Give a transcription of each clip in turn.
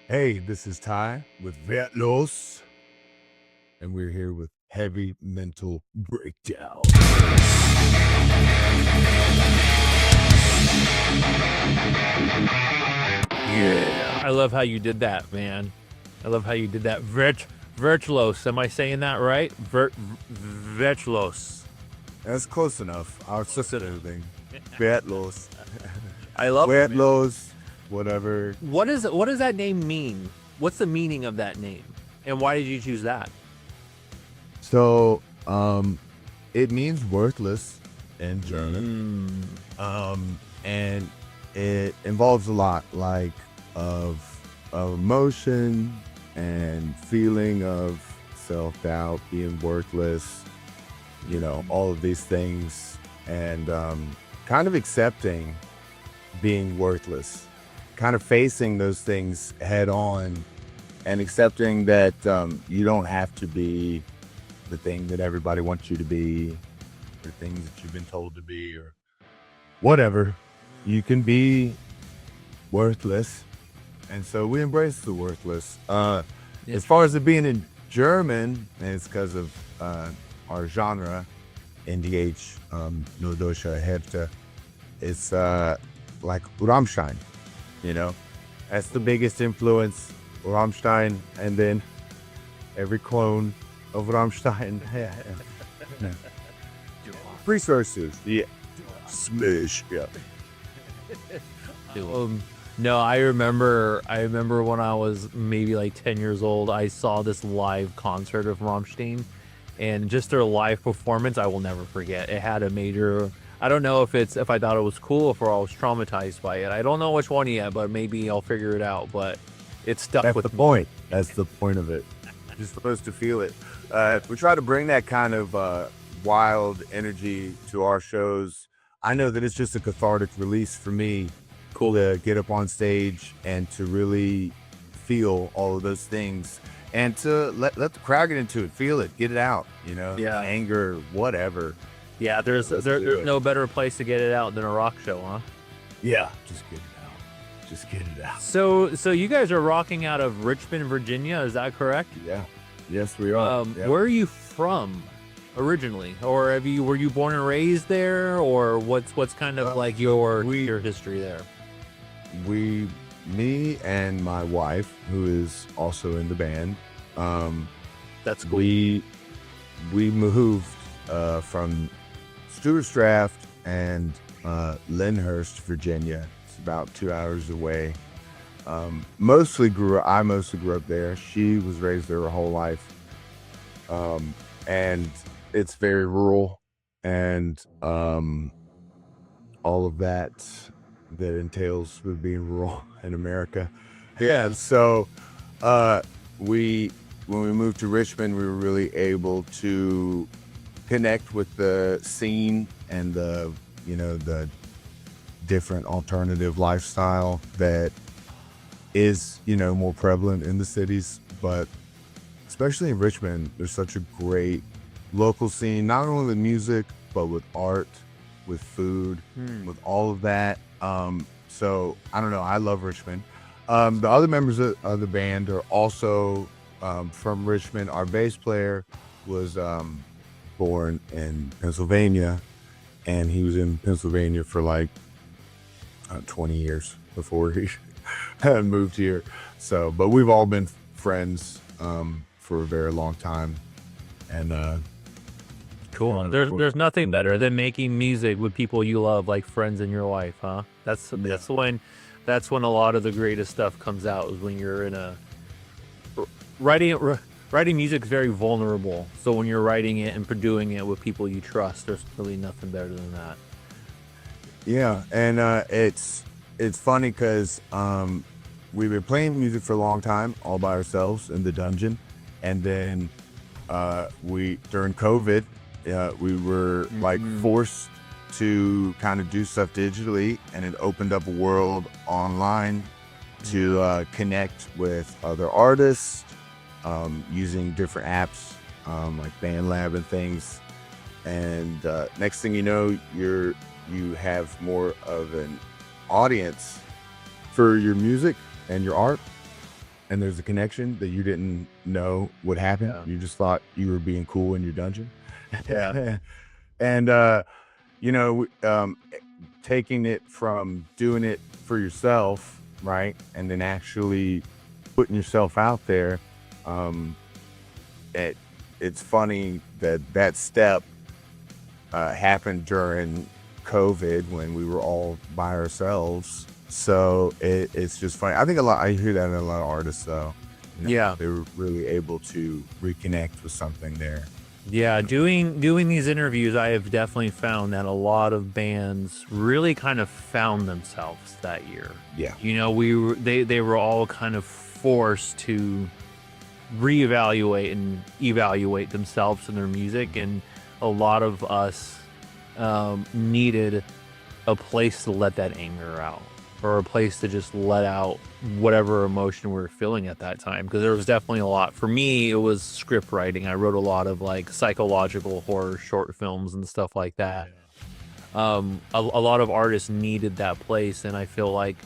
Hey, this is Ty with WERTLOS, and we're here with Heavy Mental Breakdown. Yeah. I love how you did that, man. I love how you did that. Virtuos. Am I saying that right? Virtuos. That's close enough. Our sister thing. WERTLOS. I love it, man. WERTLOS, whatever. What does that name mean? What's the meaning of that name? And why did you choose that? So, it means worthless in German. And it involves a lot of emotion and feeling of self-doubt, being worthless, all of these things, and kind of accepting being worthless, kind of facing those things head on and accepting that you don't have to be the thing that everybody wants you to be, or things that you've been told to be, or whatever. You can be worthless. And so we embrace the worthless. As far as it being in German, it's because of our genre, NDH, No Deutsche Hälfte. It's like Rammstein, That's the biggest influence, Rammstein, and then every clone of Rammstein. Resources, yeah. Smash, yeah. No, I remember when I was maybe like 10 years old, I saw this live concert of Rammstein, and just their live performance, I will never forget. It had a major, I don't know if I thought it was cool or if I was traumatized by it. I don't know which one yet, but maybe I'll figure it out, but it stuck That's with the me. point. That's the point of it. You're supposed to feel it. We try to bring that kind of wild energy to our shows. I know that it's just a cathartic release for me. Cool to get up on stage and to really feel all of those things and to let the crowd get into it, feel it, get it out, Yeah. anger, whatever. Yeah, there's no better place to get it out than a rock show, huh? Yeah, just get it out. Just get it out. So you guys are rocking out of Richmond, Virginia, is that correct? Yeah. Yes, we are. Yep. Where are you from originally? Or were you born and raised there, or what's kind of like your history there? Me and my wife, who is also in the band, That's cool. we moved from Stewartstraft and Lyndhurst, Virginia. It's about 2 hours away. I mostly grew up there. She was raised there her whole life. And it's very rural, and all of that entails with being rural in America. Yeah, so when we moved to Richmond, we were really able to connect with the scene and the different alternative lifestyle that is more prevalent in the cities, but especially in Richmond, there's such a great local scene, not only with music, but with art, with food, with all of that. So I don't know, I love Richmond. The other members of the band are also from Richmond. Our bass player was born in Pennsylvania, and he was in Pennsylvania for like 20 years before he moved here. So, but we've all been friends for a very long time, and Cool. There's nothing better than making music with people you love, like friends in your life, huh? That's when a lot of the greatest stuff comes out, is when you're in a writing music is very vulnerable. So when you're writing it and doing it with people you trust, there's really nothing better than that. yeah, and it's funny because we've been playing music for a long time, all by ourselves in the dungeon, and then during COVID, we were like forced to kind of do stuff digitally, and it opened up a world online to connect with other artists using different apps like BandLab and things. And next thing you know, you have more of an audience for your music and your art, and there's a connection that you didn't know would happen. Yeah. You just thought you were being cool in your dungeon. Yeah. And you know, taking it from doing it for yourself, right, and then actually putting yourself out there. It's funny that that step happened during COVID when we were all by ourselves. So it's just funny. I think I hear that in a lot of artists, though. You know, Yeah. they were really able to reconnect with something there. Yeah, doing these interviews, I have definitely found that a lot of bands really kind of found themselves that year. Yeah. You know, they were all kind of forced to reevaluate and evaluate themselves and their music, and a lot of us needed a place to let that anger out, or a place to just let out whatever emotion we were feeling at that time. Because there was definitely a lot. For me, it was script writing. I wrote a lot of like psychological horror short films and stuff like that. A lot of artists needed that place, and I feel like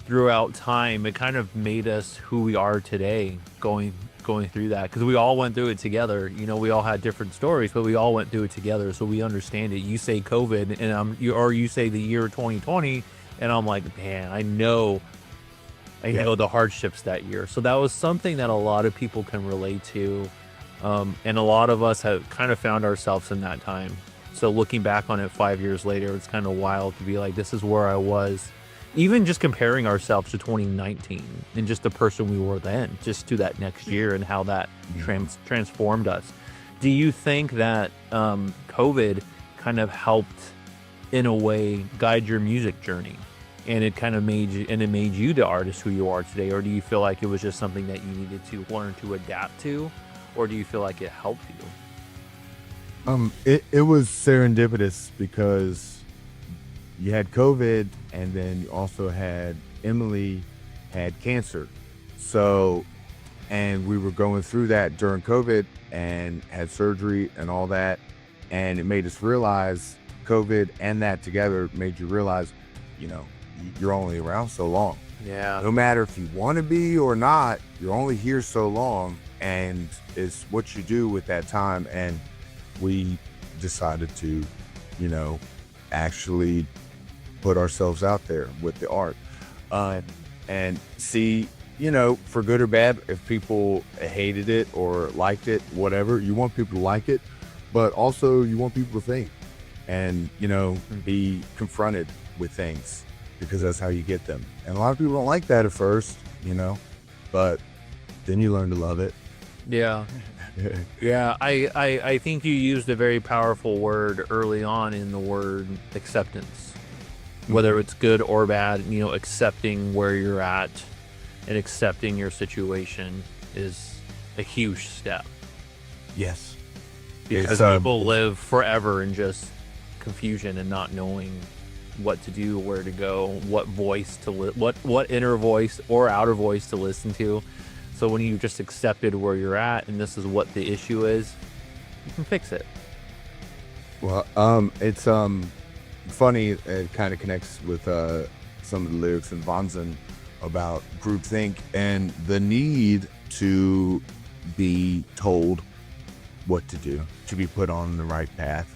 throughout time, it kind of made us who we are today, going through that, because we all went through it together. You know, we all had different stories, but we all went through it together, so we understand it. You say COVID, and you say the year 2020, and I'm like, man, I know the hardships that year. So that was something that a lot of people can relate to, and a lot of us have kind of found ourselves in that time. So looking back on it 5 years later, it's kind of wild to be like, this is where I was. Even just comparing ourselves to 2019 and just the person we were then, just to that next year and how that transformed us. Do you think that COVID kind of helped, in a way, guide your music journey, and it kind of made you the artist who you are today? Or do you feel like it was just something that you needed to learn to adapt to, or do you feel like it helped you? It was serendipitous, because you had COVID, and then you also had Emily had cancer. So, and we were going through that during COVID and had surgery and all that. And it made us realize, COVID and that together made you realize, you know, you're only around so long. Yeah. No matter if you want to be or not, you're only here so long, and it's what you do with that time. And we decided to, you know, actually put ourselves out there with the art, and see, you know, for good or bad, if people hated it or liked it, whatever. You want people to like it, but also you want people to think and, you know, be confronted with things, because that's how you get them. And a lot of people don't like that at first, you know, but then you learn to love it. Yeah. Yeah, I think you used a very powerful word early on in the word acceptance. Whether it's good or bad, you know, accepting where you're at and accepting your situation is a huge step. Yes. Because people live forever in just confusion and not knowing what to do, where to go, what voice to what inner voice or outer voice to listen to. So when you just accepted where you're at and this is what the issue is, you can fix it. Well, it's funny. It kind of connects with some of the lyrics in Wahnsinn about groupthink and the need to be told what to do, to be put on the right path.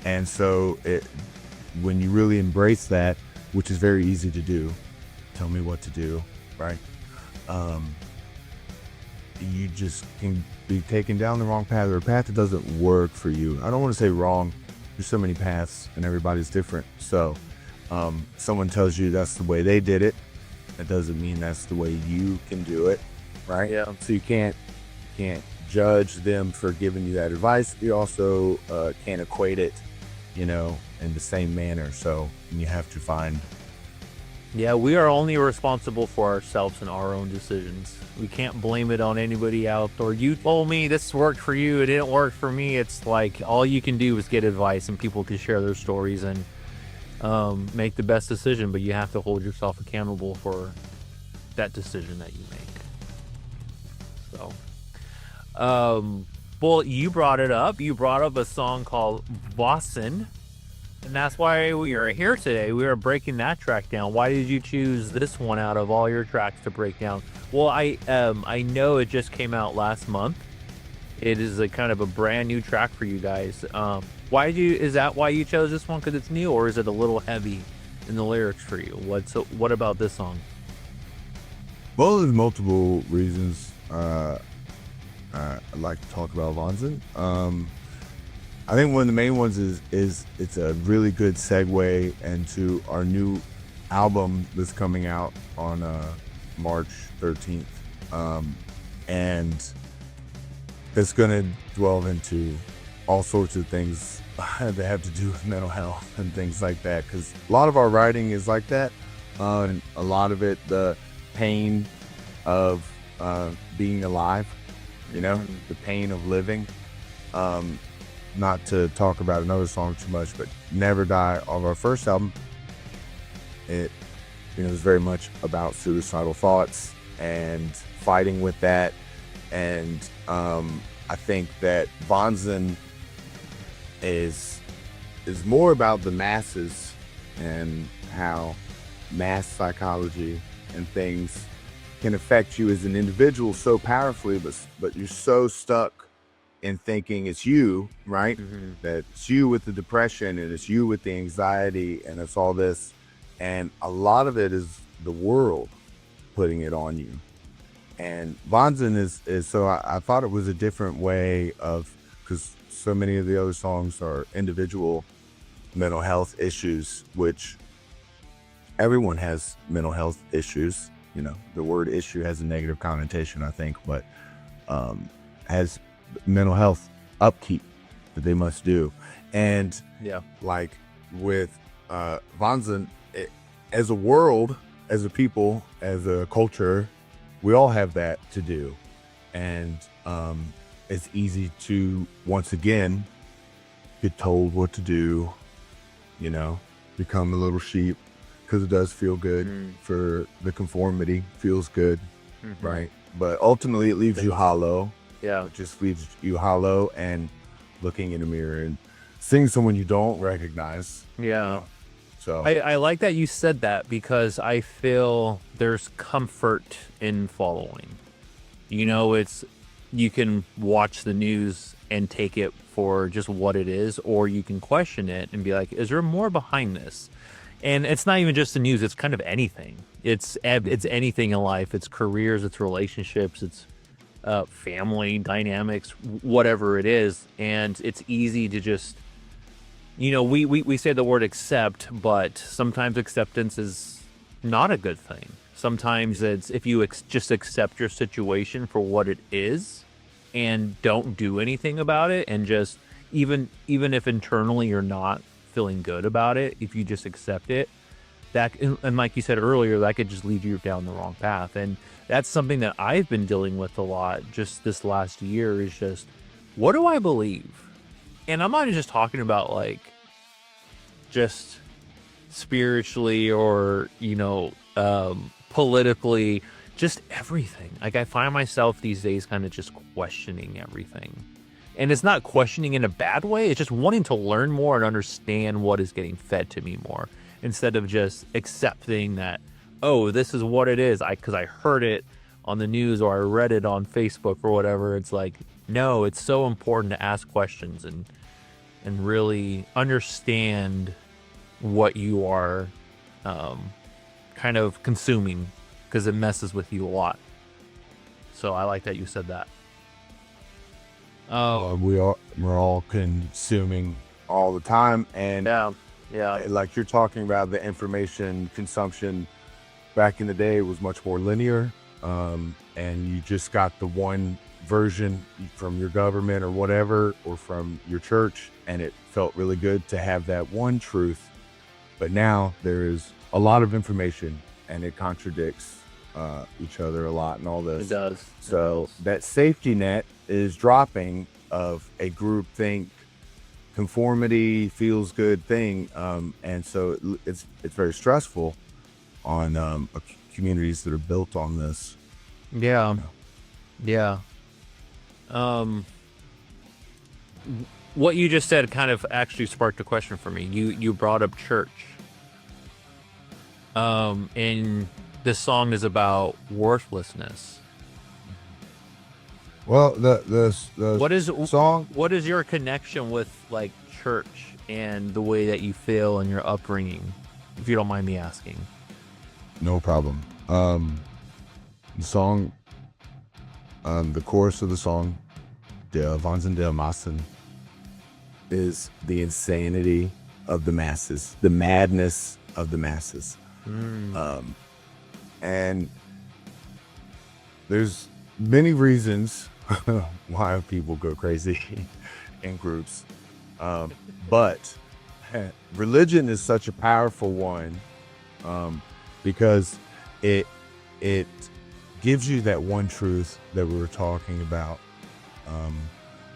And so when you really embrace that, which is very easy to do, tell me what to do, right? You just can be taken down the wrong path, or a path that doesn't work for you. I don't want to say wrong. There's so many paths and everybody's different. So someone tells you that's the way they did it, that doesn't mean that's the way you can do it, right? Yeah. So you can't judge them for giving you that advice. You also can't equate it, you know, in the same manner. So you have to find. Yeah, we are only responsible for ourselves and our own decisions. We can't blame it on anybody else. Or you told me this worked for you, it didn't work for me. It's like all you can do is get advice, and people can share their stories and make the best decision. But you have to hold yourself accountable for that decision that you make. So, well, you brought it up. You brought up a song called Wahnsinn. And that's why we are here today. We are breaking that track down. Why did you choose this one out of all your tracks to break down? Well, I know it just came out last month. It is a kind of a brand new track for you guys. Is that why you chose this one? Because it's new, or is it a little heavy in the lyrics for you? What about this song? Well, there's multiple reasons I'd like to talk about Wahnsinn. I think one of the main ones is it's a really good segue into our new album that's coming out on March 13th. And it's going to delve into all sorts of things that have to do with mental health and things like that. Because a lot of our writing is like that. And a lot of it, the pain of being alive, the pain of living. Not to talk about another song too much, but Never Die of our first album, it was very much about suicidal thoughts and fighting with that. And I think that Wahnsinn is more about the masses and how mass psychology and things can affect you as an individual so powerfully, but you're so stuck in thinking it's you, right? Mm-hmm. That it's you with the depression and it's you with the anxiety and it's all this. And a lot of it is the world putting it on you. And Wahnsinn is so I thought it was a different way of, because so many of the other songs are individual mental health issues, which everyone has mental health issues. The word issue has a negative connotation, I think, but has mental health upkeep that they must do. And like with Wahnsinn, as a world, as a people, as a culture, we all have that to do. And it's easy to, once again, get told what to do, become a little sheep, because it does feel good for the conformity, feels good, right? But ultimately it leaves you hollow. Yeah. It just leaves you hollow and looking in a mirror and seeing someone you don't recognize. Yeah. So I like that you said that, because I feel there's comfort in following. You can watch the news and take it for just what it is, or you can question it and be like, is there more behind this? And it's not even just the news, it's kind of anything. It's anything in life. It's careers, it's relationships, it's family dynamics, whatever it is. And it's easy to just, we say the word accept, but sometimes acceptance is not a good thing. Sometimes it's if you just accept your situation for what it is and don't do anything about it, and just even if internally you're not feeling good about it, if you just accept it, that, and like you said earlier, that could just lead you down the wrong path. And that's something that I've been dealing with a lot just this last year, is just, what do I believe? And I'm not just talking about like just spiritually or politically, just everything. Like, I find myself these days kind of just questioning everything. And it's not questioning in a bad way. It's just wanting to learn more and understand what is getting fed to me more, instead of just accepting that, oh, this is what it is, because I heard it on the news or I read it on Facebook or whatever. It's like, no, it's so important to ask questions and really understand what you are kind of consuming, because it messes with you a lot. So I like that you said that. we're all consuming all the time, and yeah, like you're talking about, the information consumption back in the day was much more linear, and you just got the one version from your government or whatever, or from your church, and it felt really good to have that one truth. But now there is a lot of information and it contradicts each other a lot and all this. It does. So that safety net is dropping of a group think, conformity, feels good thing, and so it's very stressful on communities that are built on this. Yeah. what you just said kind of actually sparked a question for me. You brought up church. And this song is about worthlessness. Well, the What is song. what is your connection with like church and the way that you feel and your upbringing, if you don't mind me asking? No problem. The song, the chorus of the song, der Wahnsinn der Massen, is the insanity of the masses, the madness of the masses. And there's many reasons why people go crazy in groups. But religion is such a powerful one, because it gives you that one truth that we were talking about,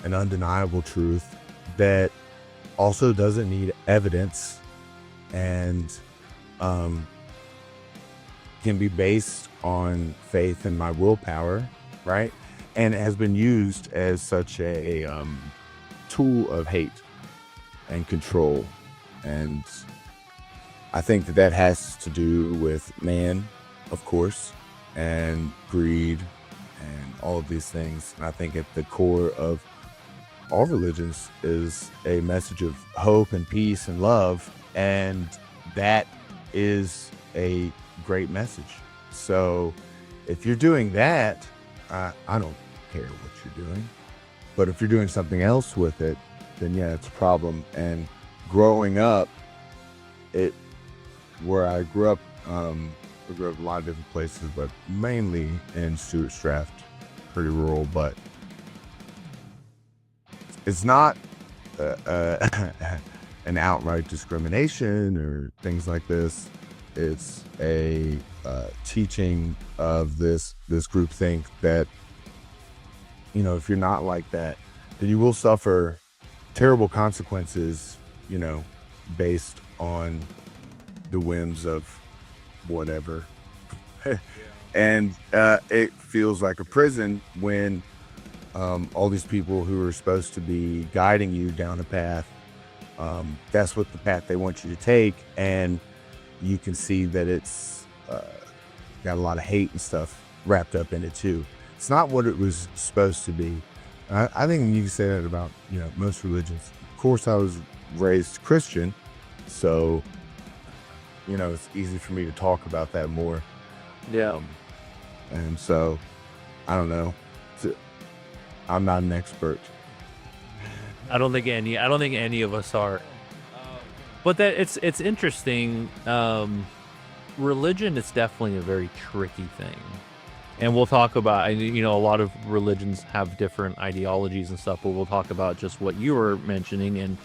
an undeniable truth that also doesn't need evidence, and can be based on faith and my willpower, right? And it has been used as such a tool of hate and control. And I think that has to do with man, of course, and greed and all of these things. And I think at the core of all religions is a message of hope and peace and love. And that is a great message. So if you're doing that, I don't care what you're doing. But if you're doing something else with it, then yeah, it's a problem. And growing up, where I grew up, I grew up in a lot of different places, but mainly in Stuart Draft, pretty rural, but it's not an outright discrimination or things like this. It's a teaching of this groupthink that, you know, if you're not like that, then you will suffer terrible consequences, you know, based on the whims of whatever. And it feels like a prison when all these people who are supposed to be guiding you down a path, that's what the path they want you to take, and you can see that it's got a lot of hate and stuff wrapped up in it too. It's not what it was supposed to be. I think you can say that about, you know, most religions. Of course, I was raised Christian, so, you know, it's easy for me to talk about that more. Yeah. And so, I don't know. I'm not an expert. I don't think any of us are. But that it's interesting. Religion is definitely a very tricky thing. And we'll talk about, you know, a lot of religions have different ideologies and stuff, but we'll talk about just what you were mentioning and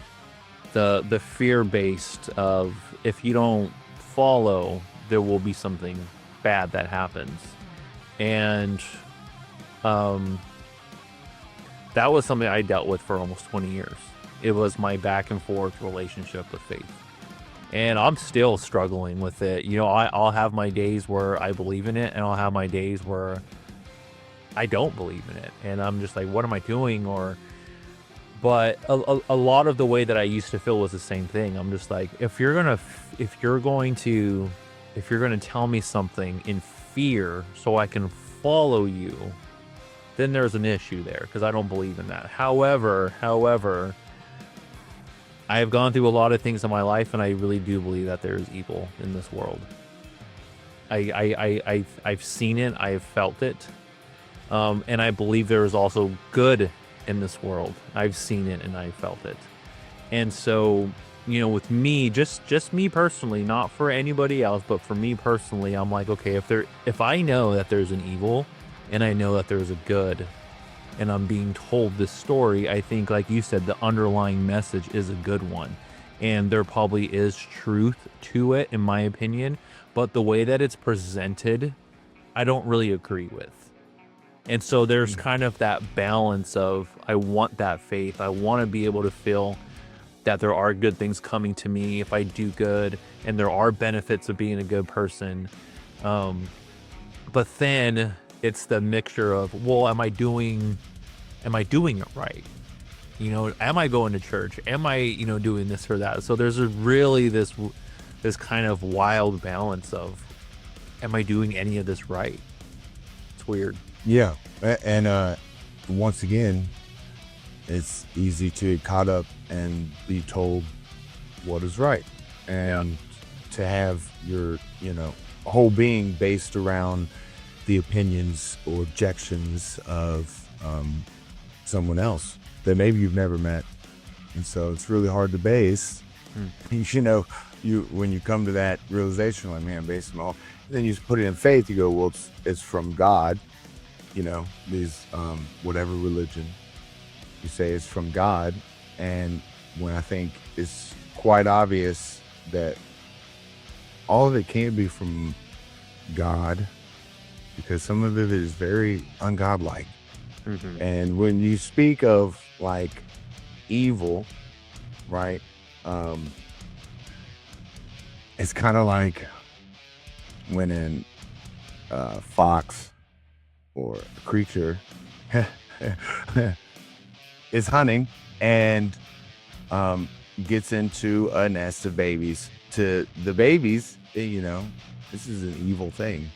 the fear-based of, if you don't follow, there will be something bad that happens. And that was something I dealt with for almost 20 years. It was my back and forth relationship with faith. And I'm still struggling with it. You know, I'll have my days where I believe in it, and I'll have my days where I don't believe in it. And I'm just like, what am I doing? But a lot of the way that I used to feel was the same thing. I'm just like, if you're going to tell me something in fear so I can follow you, then there's an issue there, because I don't believe in that. However, I have gone through a lot of things in my life, and I really do believe that there is evil in this world. I've seen it, I've felt it, and I believe there is also good in this world. I've seen it and I felt it. And so, you know, with me, just me personally, not for anybody else, but for me personally, I'm like, okay, if I know that there's an evil and I know that there's a good, and I'm being told this story, I think, like you said, the underlying message is a good one. And there probably is truth to it, in my opinion. But the way that it's presented, I don't really agree with. And so there's kind of that balance of, I want that faith. I want to be able to feel that there are good things coming to me if I do good, and there are benefits of being a good person. But then it's the mixture of, well, am I doing it right? You know, am I going to church? Am I, you know, doing this or that? So there's really this kind of wild balance of, am I doing any of this right? It's weird. Yeah. And once again, it's easy to get caught up and be told what is right. And to have your, you know, whole being based around the opinions or objections of someone else that maybe you've never met. And so it's really hard to base. You know, when you come to that realization, like, man, base them all, then you just put it in faith. You go, well, it's from God. You know, these whatever religion you say is from God. And when I think it's quite obvious that all of it can't be from God, because some of it is very ungodlike. And when you speak of like evil, right, it's kind of like when in fox or a creature is hunting and gets into a nest of babies. To the babies, you know, this is an evil thing.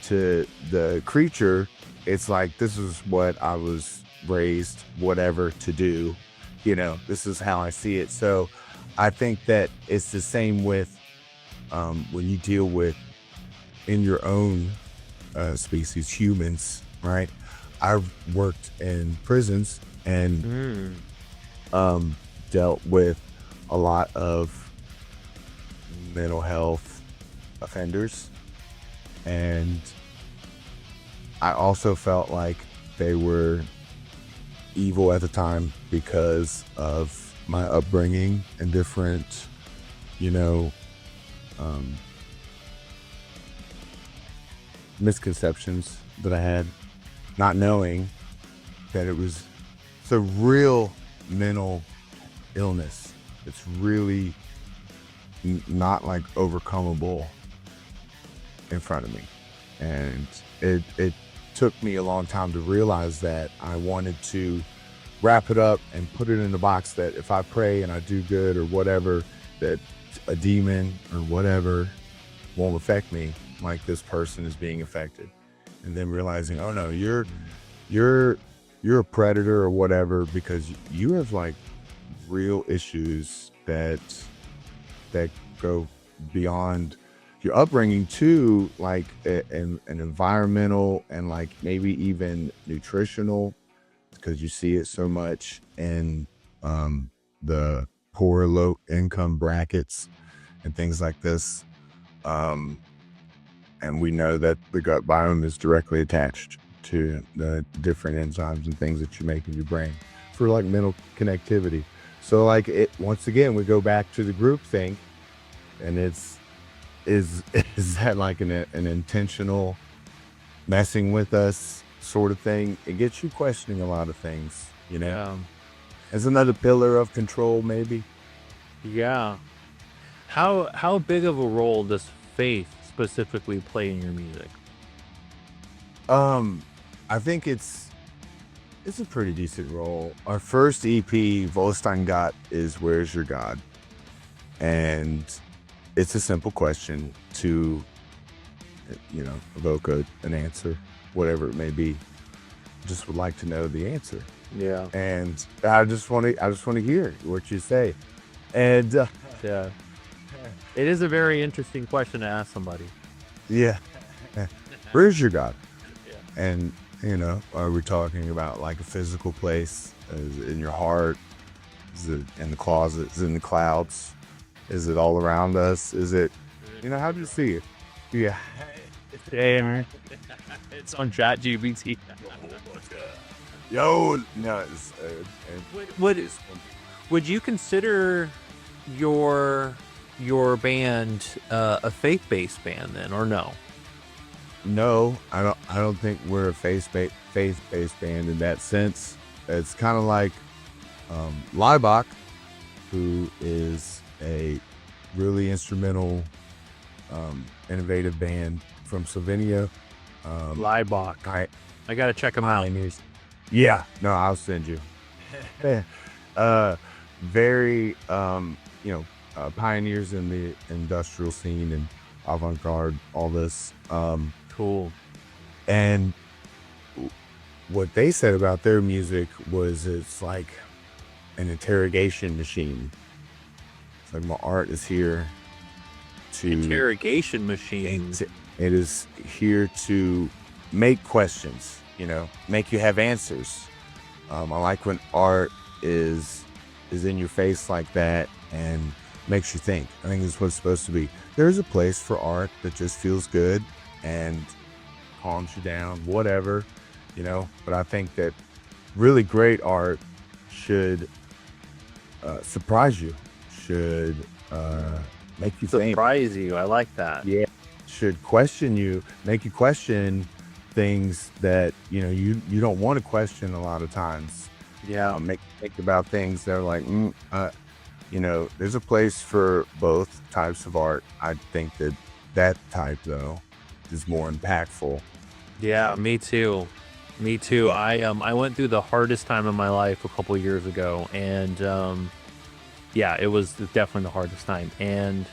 To the creature, it's like, this is what I was raised, whatever, to do. You know, this is how I see it. So I think that it's the same with when you deal with in your own species, humans, right? I've worked in prisons and dealt with a lot of mental health offenders, and I also felt like they were evil at the time because of my upbringing and different, you know, misconceptions that I had, not knowing that it's a real mental illness. It's really not like overcomable in front of me. And it took me a long time to realize that. I wanted to wrap it up and put it in a box that if I pray and I do good or whatever, that a demon or whatever won't affect me like this person is being affected. And then realizing, oh no, you're a predator or whatever, because you have like real issues that go beyond your upbringing to like an environmental and like maybe even nutritional, because you see it so much in the poor low income brackets and things like this. And we know that the gut biome is directly attached to the different enzymes and things that you make in your brain for like mental connectivity. So like once again, we go back to the group thing, and is that like an intentional messing with us sort of thing? It gets you questioning a lot of things, you know. Yeah. As another pillar of control, maybe. Yeah. How big of a role does faith specifically play in your music? I think it's a pretty decent role. Our first EP, Wolstein Gott, is Where's Your God? And it's a simple question to, you know, evoke an answer, whatever it may be. Just would like to know the answer. Yeah. And I just want to hear what you say. And Yeah. It is a very interesting question to ask somebody. yeah, where's your God? Yeah. And you know, are we talking about like a physical place? Is it in your heart? Is it in the closet? Is it in the clouds? Is it all around us? Is it, you know, how do you see it? Yeah. It's on ChatGPT. Yo, no. It's, Would you consider your band a faith-based band then, or no? No, I don't think we're a faith-based band in that sense. It's kind of like Leibach, who is a really instrumental, innovative band from Slovenia. Leibach. I gotta check them out. Yeah, no, I'll send you. very, pioneers in the industrial scene and avant-garde, all this. Cool. And what they said about their music was it's like an interrogation machine. It's like my art is here to Interrogation machine. it is here to make questions, make you have answers. I like when art is in your face like that and makes you think. I think it's what it's supposed to be. There's a place for art that just feels good and calms you down, whatever, but I think that really great art should surprise you, should make you think. Surprise you. I like that. Yeah. Should question you, make you question things that, you don't want to question a lot of times. Yeah. Make think about things that are like, there's a place for both types of art. I think that type, though, is more impactful. Yeah, me too. Me too. I went through the hardest time in my life a couple years ago, and it was definitely the hardest time. And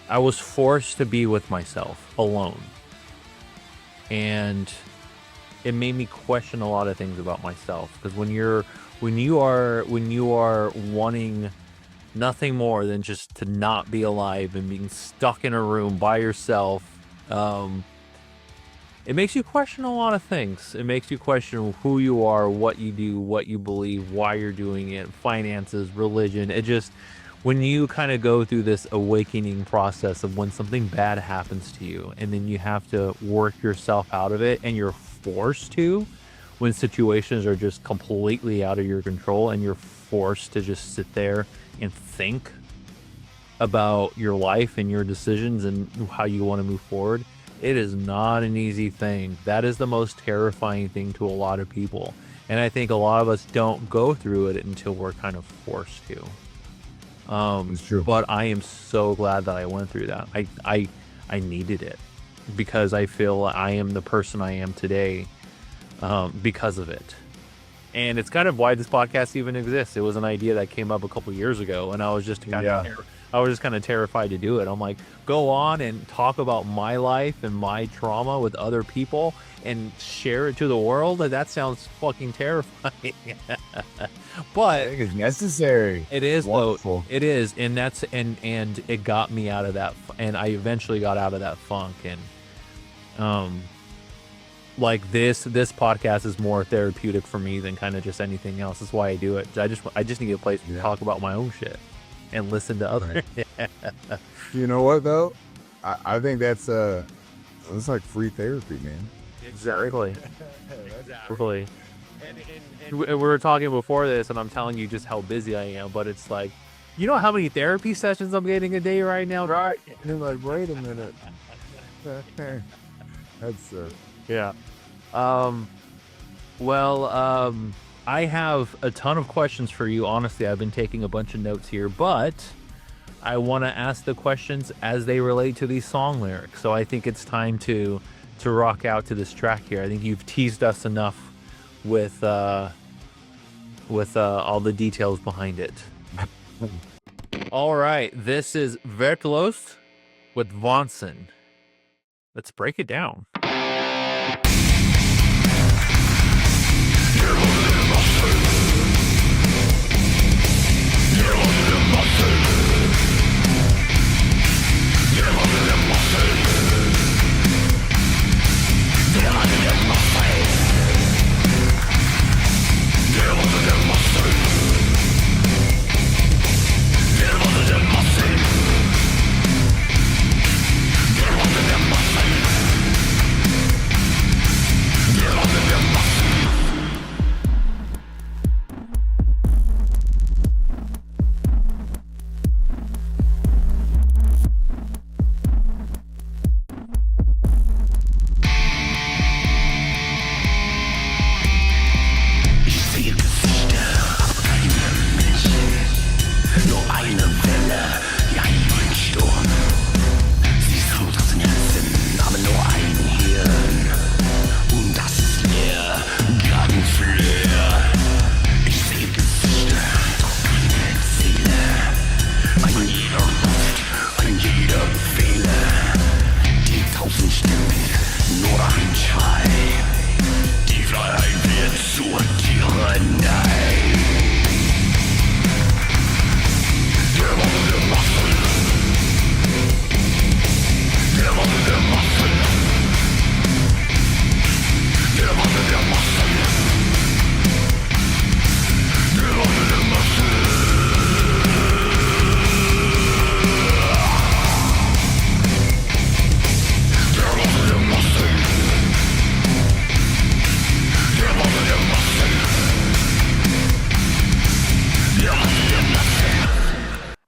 I was forced to be with myself alone, and it made me question a lot of things about myself. Because when you are wanting nothing more than just to not be alive and being stuck in a room by yourself, it makes you question a lot of things. It makes you question who you are, what you do, what you believe, why you're doing it, finances, religion. When you kind of go through this awakening process of when something bad happens to you, and then you have to work yourself out of it, and you're forced to, when situations are just completely out of your control, and you're forced to just sit there and think about your life and your decisions and how you want to move forward. It is not an easy thing. That is the most terrifying thing to a lot of people. And I think a lot of us don't go through it until we're kind of forced to. It's true. But I am so glad that I went through that. I needed it, because I feel I am the person I am today because of it. And it's kind of why this podcast even exists. It was an idea that came up a couple years ago, and I was just kind of terrified to do it. I'm like, go on and talk about my life and my trauma with other people and share it to the world. That sounds fucking terrifying. But I think it's necessary. It is, wonderful. It is, and and it got me out of that, and I eventually got out of that funk. And like this podcast is more therapeutic for me than kind of just anything else. That's why I do it. I just need a place to talk about my own shit and listen to others. Right. You know what, though? I think that's like free therapy, man. Exactly. Exactly. And we were talking before this, and I'm telling you just how busy I am, but it's like, you know how many therapy sessions I'm getting a day right now? Right. And you're like, wait a minute. That's yeah. I have a ton of questions for you. Honestly, I've been taking a bunch of notes here, but I want to ask the questions as they relate to these song lyrics. So I think it's time to rock out to this track here. I think you've teased us enough with all the details behind it. All right, this is WERTLOS with Wahnsinn. Let's break it down.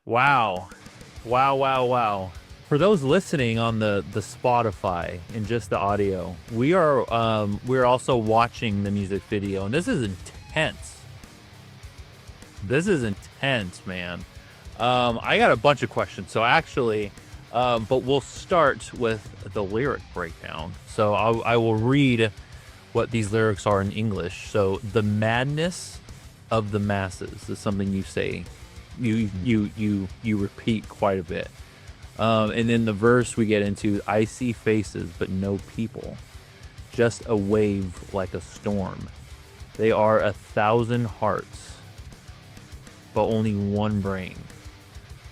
Wow. Wow, wow, wow. For those listening on the Spotify and just the audio, we're also watching the music video, and this is intense. This is intense, man. I got a bunch of questions, so actually, but we'll start with the lyric breakdown. So I will read what these lyrics are in English. So the madness of the masses is something you say, you repeat quite a bit. And in the verse we get into, I see faces but no people, just a wave like a storm. They are 1,000 hearts, but only one brain.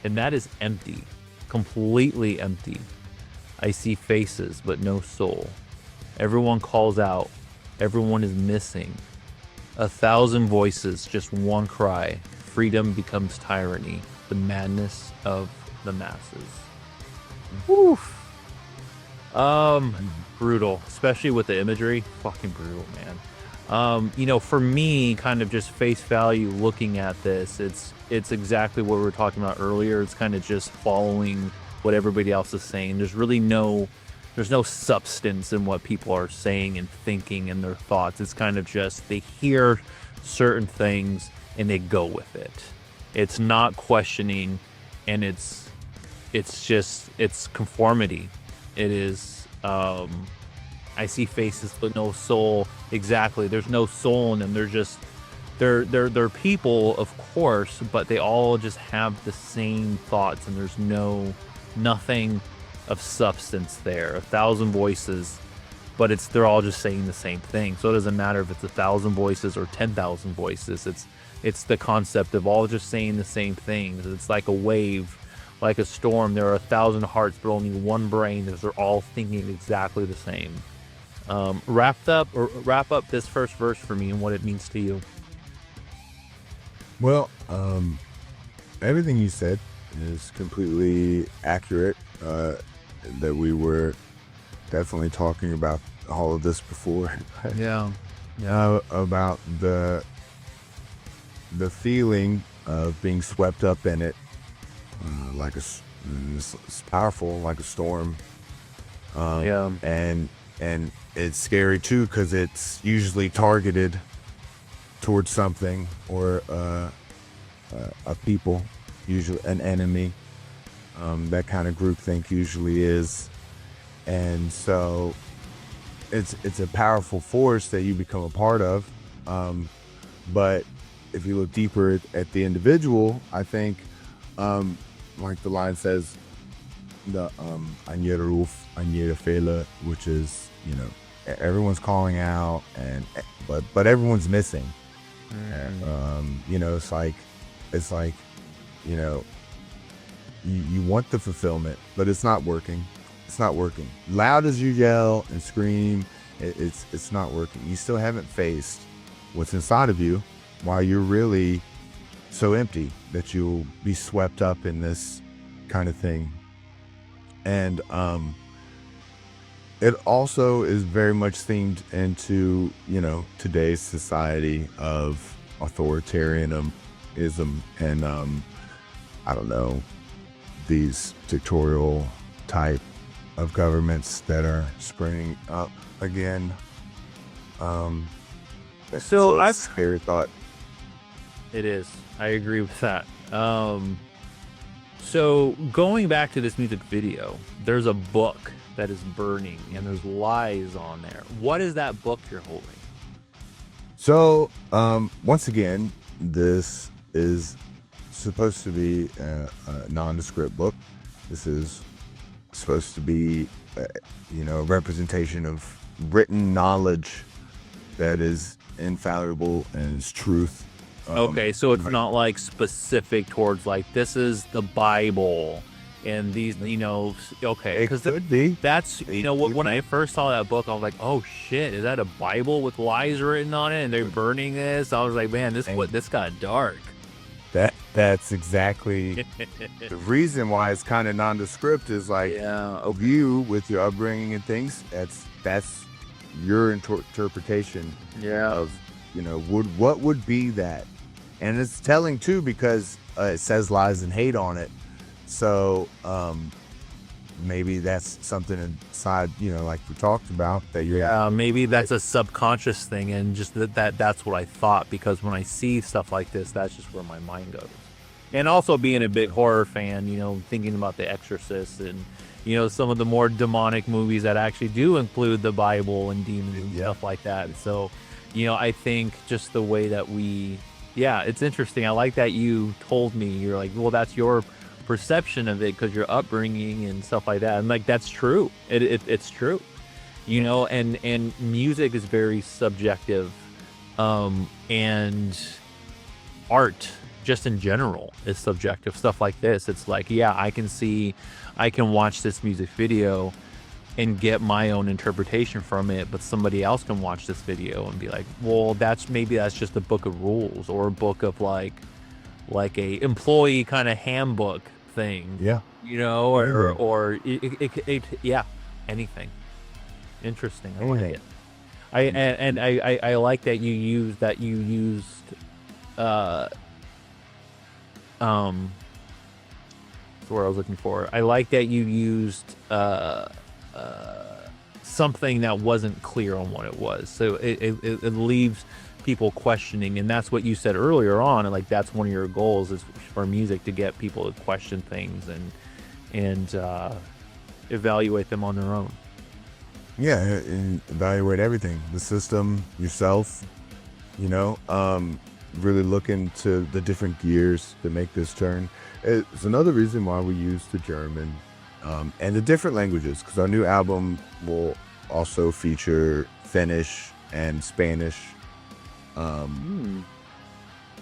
And that is empty, completely empty. I see faces but no soul. Everyone calls out, everyone is missing. 1,000 voices, just one cry. Freedom becomes tyranny, the madness of the masses. Oof. Brutal, especially with the imagery. Fucking brutal, man. You know, for me, kind of just face value looking at this, it's exactly what we were talking about earlier. It's kind of just following what everybody else is saying. There's no substance in what people are saying and thinking and their thoughts. It's kind of just they hear certain things and they go with it. It's not questioning, and it's conformity. It is I see faces but no soul. Exactly. There's no soul in them. They're people, of course, but they all just have the same thoughts, and there's nothing of substance there. 1,000 voices, but they're all just saying the same thing. So it doesn't matter if it's 1,000 voices or 10,000 voices. It's the concept of all just saying the same things. It's like a wave, like a storm. There are 1,000 hearts, but only one brain. They're all thinking exactly the same. Wrap up this first verse for me and what it means to you. Well, everything you said is completely accurate. That we were definitely talking about all of this before. Yeah. About the feeling of being swept up in it, it's powerful, like a storm. And it's scary too, because it's usually targeted towards something or a people, usually an enemy. That kind of groupthink usually is, and so it's a powerful force that you become a part of. But if you look deeper at the individual, I think, like the line says, the "An jeder Ruf, an jeder Fehler," which is, you know, everyone's calling out, but everyone's missing. You know, it's like, you know, you want the fulfillment, but it's not working. It's not working. Loud as you yell and scream, it's not working. You still haven't faced what's inside of you, while you're really so empty that you'll be swept up in this kind of thing. And it also is very much themed into, you know, today's society of authoritarianism and I don't know, these dictatorial type of governments that are springing up again. So that's a scary thought. It is. I agree with that. So going back to this music video, there's a book that is burning and there's lies on there. What is that book you're holding? So once again, this is supposed to be a nondescript book. This is supposed to be, you know, a representation of written knowledge that is infallible and is truth. Okay, so it's not like specific towards like this is the Bible and these, you know, okay, it could be. That's, you know, when I first saw that book, I was like, oh shit, is that a Bible with lies written on it and they're burning this? I was like, man, this got dark. That's exactly the reason why it's kind of nondescript is like, you with your upbringing and things, that's your interpretation of, you know, what would be that And it's telling too, because it says lies and hate on it. So maybe that's something inside, like we talked about, that you're. Yeah, maybe that's a subconscious thing, and just that's what I thought, because when I see stuff like this, that's just where my mind goes. And also being a big horror fan, thinking about The Exorcist and some of the more demonic movies that actually do include the Bible and demons and stuff like that. So, I think just the way that it's interesting. I like that you told me, you're like, well, that's your perception of it because your upbringing and stuff like that. And like, that's true. It's true, and music is very subjective. And art just in general is subjective. Stuff like this, it's like, I can watch this music video and get my own interpretation from it, but somebody else can watch this video and be like, well, that's just a book of rules, or a book of like a employee kind of handbook thing. Or anything. Interesting. I like it. I like that you used that's what I was looking for. I like that you used something that wasn't clear on what it was, so it leaves people questioning. And that's what you said earlier on, and like, that's one of your goals is for music, to get people to question things and evaluate them on their own. And evaluate everything, the system, yourself, really look into the different gears that make this turn. It's another reason why we use the German and the different languages, because our new album will also feature Finnish and Spanish. And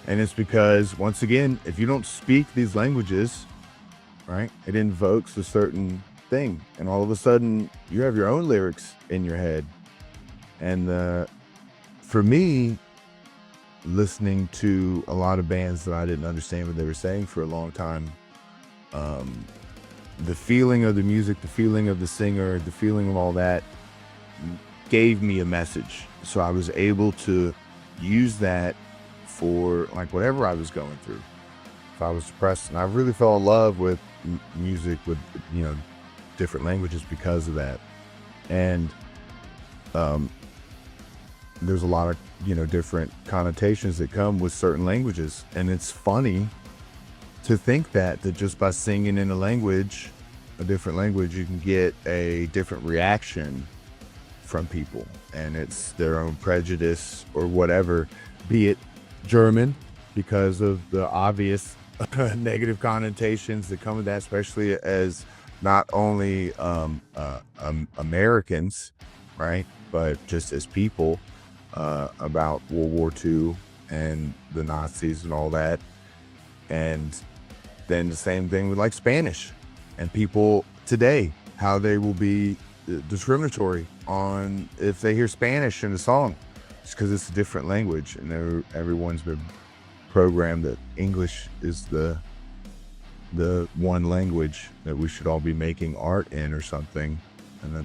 it's because, once again, if you don't speak these languages, right, it invokes a certain thing, and all of a sudden you have your own lyrics in your head. And for me, listening to a lot of bands that I didn't understand what they were saying for a long time, the feeling of the music, the feeling of the singer, the feeling of all that gave me a message. So I was able to use that for like whatever I was going through. If I was depressed, and I really fell in love with music with different languages because of that. And there's a lot of different connotations that come with certain languages, and it's funny to think that just by singing in a different language, you can get a different reaction from people, and it's their own prejudice or whatever, be it German because of the obvious negative connotations that come with that, especially as not only Americans, right, but just as people, about World War II and the Nazis and all that. And then the same thing with like Spanish, and people today, how they will be discriminatory on if they hear Spanish in a song, just because it's a different language, and everyone's been programmed that English is the one language that we should all be making art in or something. And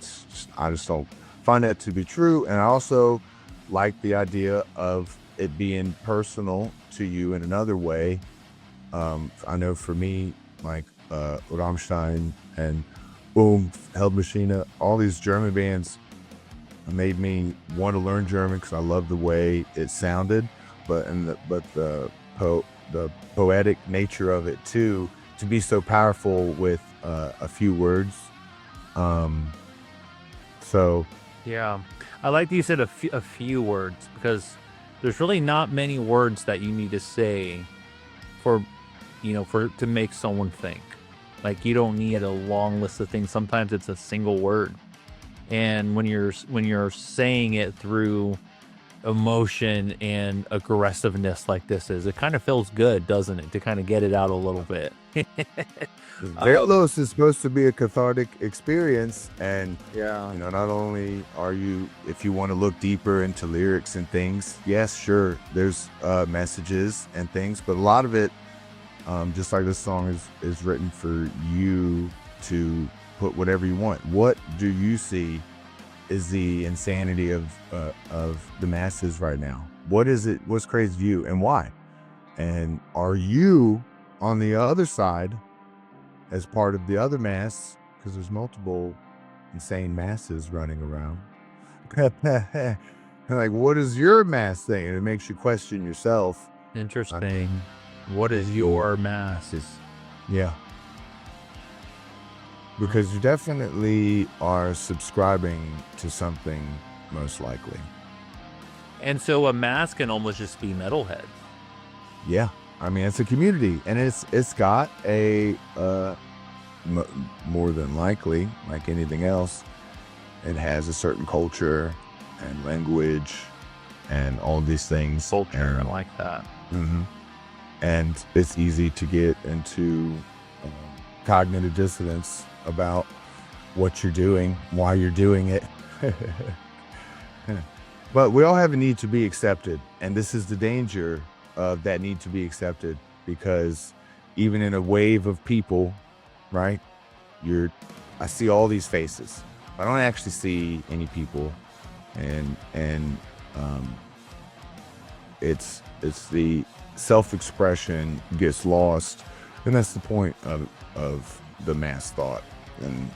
I just don't find that to be true. And I also like the idea of it being personal to you in another way. I know for me, like Rammstein and Boom, Hellmaschine, all these German bands made me want to learn German because I love the way it sounded, but the poetic nature of it too, to be so powerful with a few words. So yeah, I like that you said a few words, because there's really not many words that you need to say for to make someone think. Like, you don't need a long list of things. Sometimes it's a single word, and when you're saying it through emotion and aggressiveness like this is, it kind of feels good, doesn't it, to kind of get it out a little bit. WERTLOS is supposed to be a cathartic experience, and not only are you, if you want to look deeper into lyrics and things, yes, sure, there's messages and things, but a lot of it, just like this song is written for you to put whatever you want. What do you see is the insanity of the masses right now? What is it? What's crazy to you, and why? And are you on the other side as part of the other mass? Because there's multiple insane masses running around. Like, what is your mass thing? And it makes you question yourself. Interesting. What is your masses? Yeah. Because you definitely are subscribing to something, most likely. And so a mass can almost just be metalheads. Yeah. I mean, it's a community, and it's got a more than likely, like anything else, it has a certain culture and language and all these things. Culture, and, I like that. Mm-hmm. And it's easy to get into cognitive dissonance about what you're doing, why you're doing it. But we all have a need to be accepted, and this is the danger of that need to be accepted, because even in a wave of people, right, I see all these faces. I don't actually see any people, and it's the self-expression gets lost, and that's the point of the mass thought and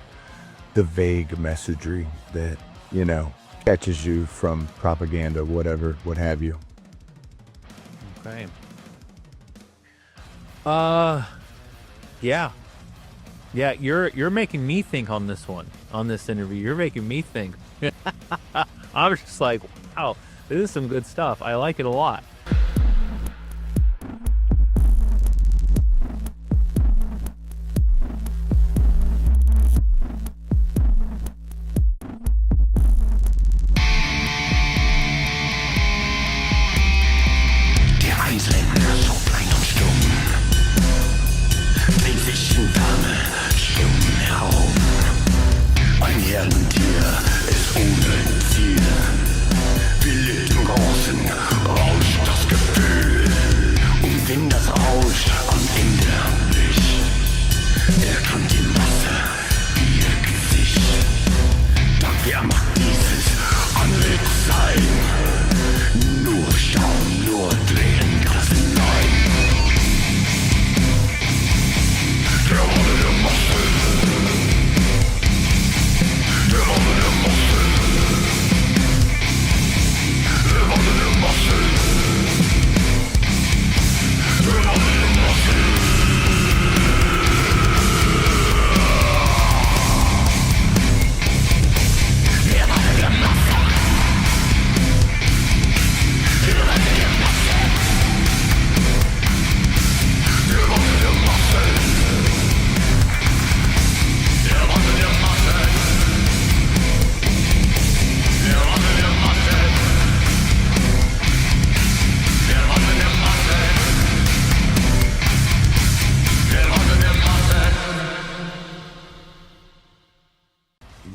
the vague messagery that, you know, catches you from propaganda, whatever, what have you. Okay. Yeah. Yeah, you're making me think on this one, on this interview. You're making me think. I was just like, wow, this is some good stuff. I like it a lot.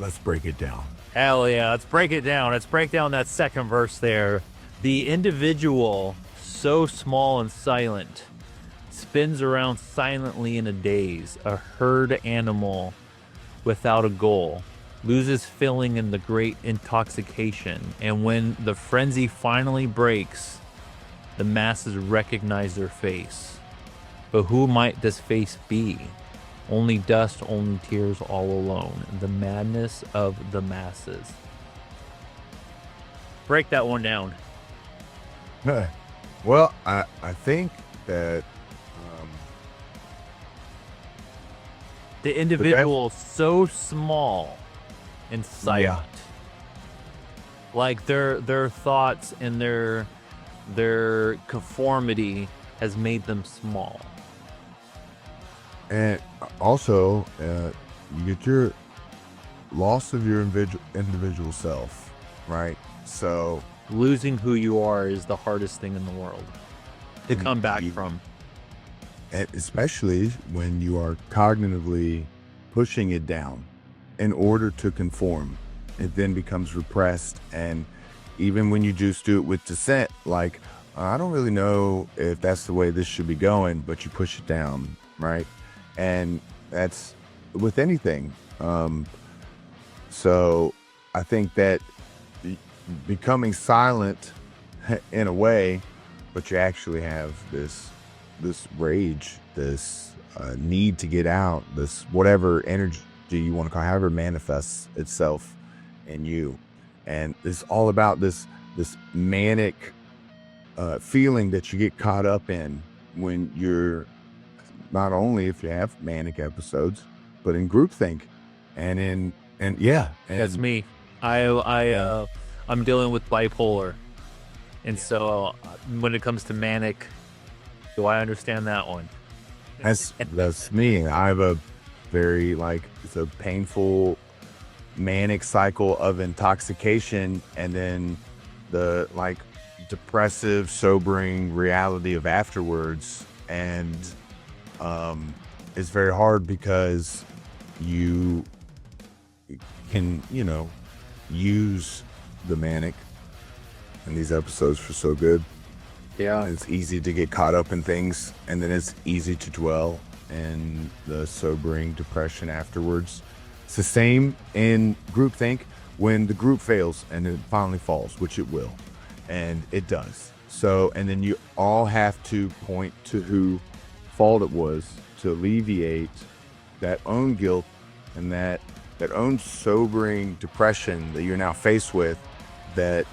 Let's break it down. Hell yeah, let's break it down. Let's break down that second verse there. The individual, so small and silent, spins around silently in a daze, a herd animal without a goal, loses feeling in the great intoxication, and when the frenzy finally breaks, the masses recognize their face. But who might this face be? Only dust, only tears, all alone. The madness of the masses. Break that one down. Well, I think that the individual so small and silent. Yeah. Like their thoughts and their conformity has made them small. And also, you get your loss of your individual self, right? So Losing who you are is the hardest thing in the world to come back from. And especially when you are cognitively pushing it down in order to conform, it then becomes repressed. And even when you just do it with dissent, like, I don't really know if that's the way this should be going, but you push it down, right? And that's with anything. So I think that becoming silent in a way, but you actually have this rage, this need to get out, this whatever energy you want to call, however it manifests itself in you. And it's all about this manic feeling that you get caught up in when you're, not only if you have manic episodes, but in groupthink and That's me. I'm dealing with bipolar, and so when it comes to manic, do I understand that one? that's me. I have a very it's a painful manic cycle of intoxication, and then the depressive, sobering reality of afterwards. And it's very hard because you can, use the manic in these episodes for so good. Yeah. It's easy to get caught up in things, and then it's easy to dwell in the sobering depression afterwards. It's the same in groupthink when the group fails and it finally falls, which it will, and it does. So, and then you all have to point to who fault it was to alleviate that own guilt and that own sobering depression that you're now faced with, that,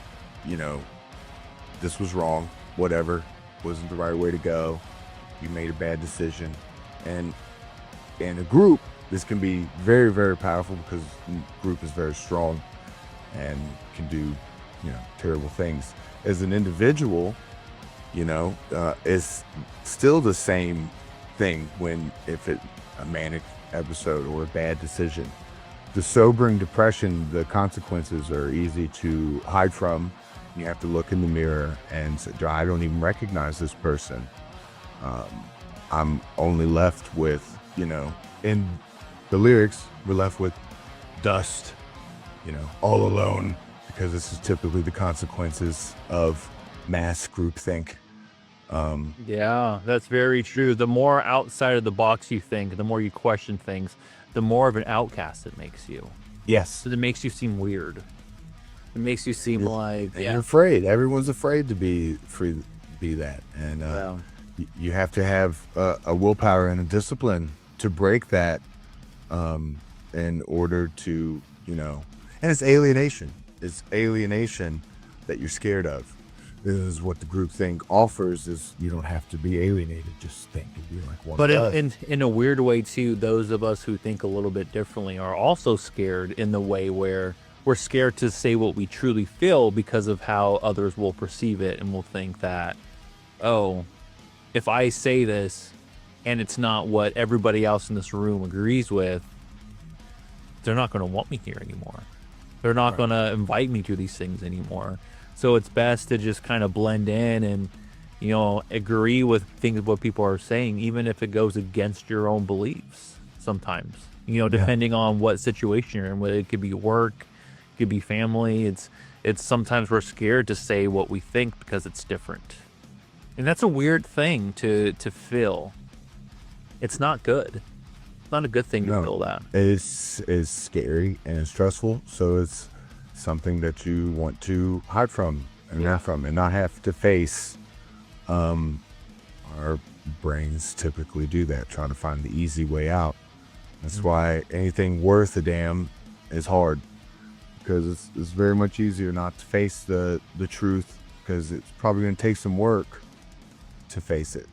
this was wrong, whatever, wasn't the right way to go, you made a bad decision. And in a group, this can be very, very powerful because the group is very strong and can do, terrible things. As an individual, it's still the same thing if it's a manic episode or a bad decision. The sobering depression, the consequences are easy to hide from. You have to look in the mirror and say, I don't even recognize this person. I'm only left with, in the lyrics, we're left with dust, all alone, because this is typically the consequences of mass groupthink. Yeah, that's very true. The more outside of the box you think, the more you question things, the more of an outcast it makes you. Yes. So it makes you seem weird. It makes you seem you're afraid. Everyone's afraid to be free, be that. And you have to have a willpower and a discipline to break that in order to, and it's alienation. It's alienation that you're scared of. This is what the groupthink offers, is you don't have to be alienated. Just think and be like one. But in a weird way too, those of us who think a little bit differently are also scared in the way where we're scared to say what we truly feel because of how others will perceive it, and will think that, oh, if I say this and it's not what everybody else in this room agrees with, they're not going to want me here anymore. They're not going to invite me to these things anymore. So it's best to just kind of blend in and, agree with things, what people are saying, even if it goes against your own beliefs sometimes, depending on what situation you're in. It could be work, it could be family. It's sometimes we're scared to say what we think because it's different. And that's a weird thing to feel. It's not good. It's not a good thing to feel that. It's scary and it's stressful. So it's something that you want to hide from and run from and not have to face. Our brains typically do that, trying to find the easy way out. That's why anything worth a damn is hard, because it's very much easier not to face the truth, because it's probably going to take some work to face it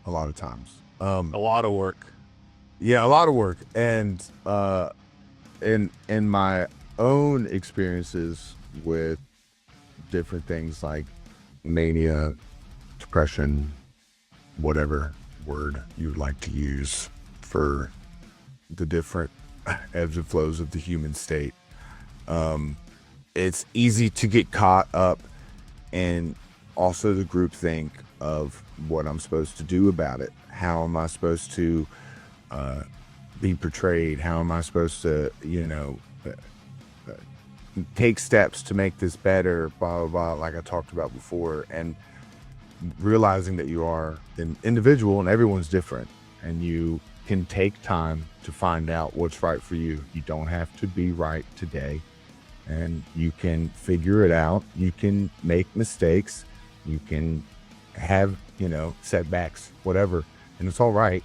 a lot of times. A lot of work. Yeah, a lot of work. And in my own experiences with different things like mania, depression, whatever word you would like to use for the different ebbs and flows of the human state, it's easy to get caught up in also the groupthink of what I'm supposed to do about it. How am I supposed to be portrayed? How am I supposed to, take steps to make this better, blah, blah, blah, like I talked about before. And realizing that you are an individual and everyone's different, and you can take time to find out what's right for you. You don't have to be right today, and you can figure it out. You can make mistakes. You can have, setbacks, whatever, and it's all right,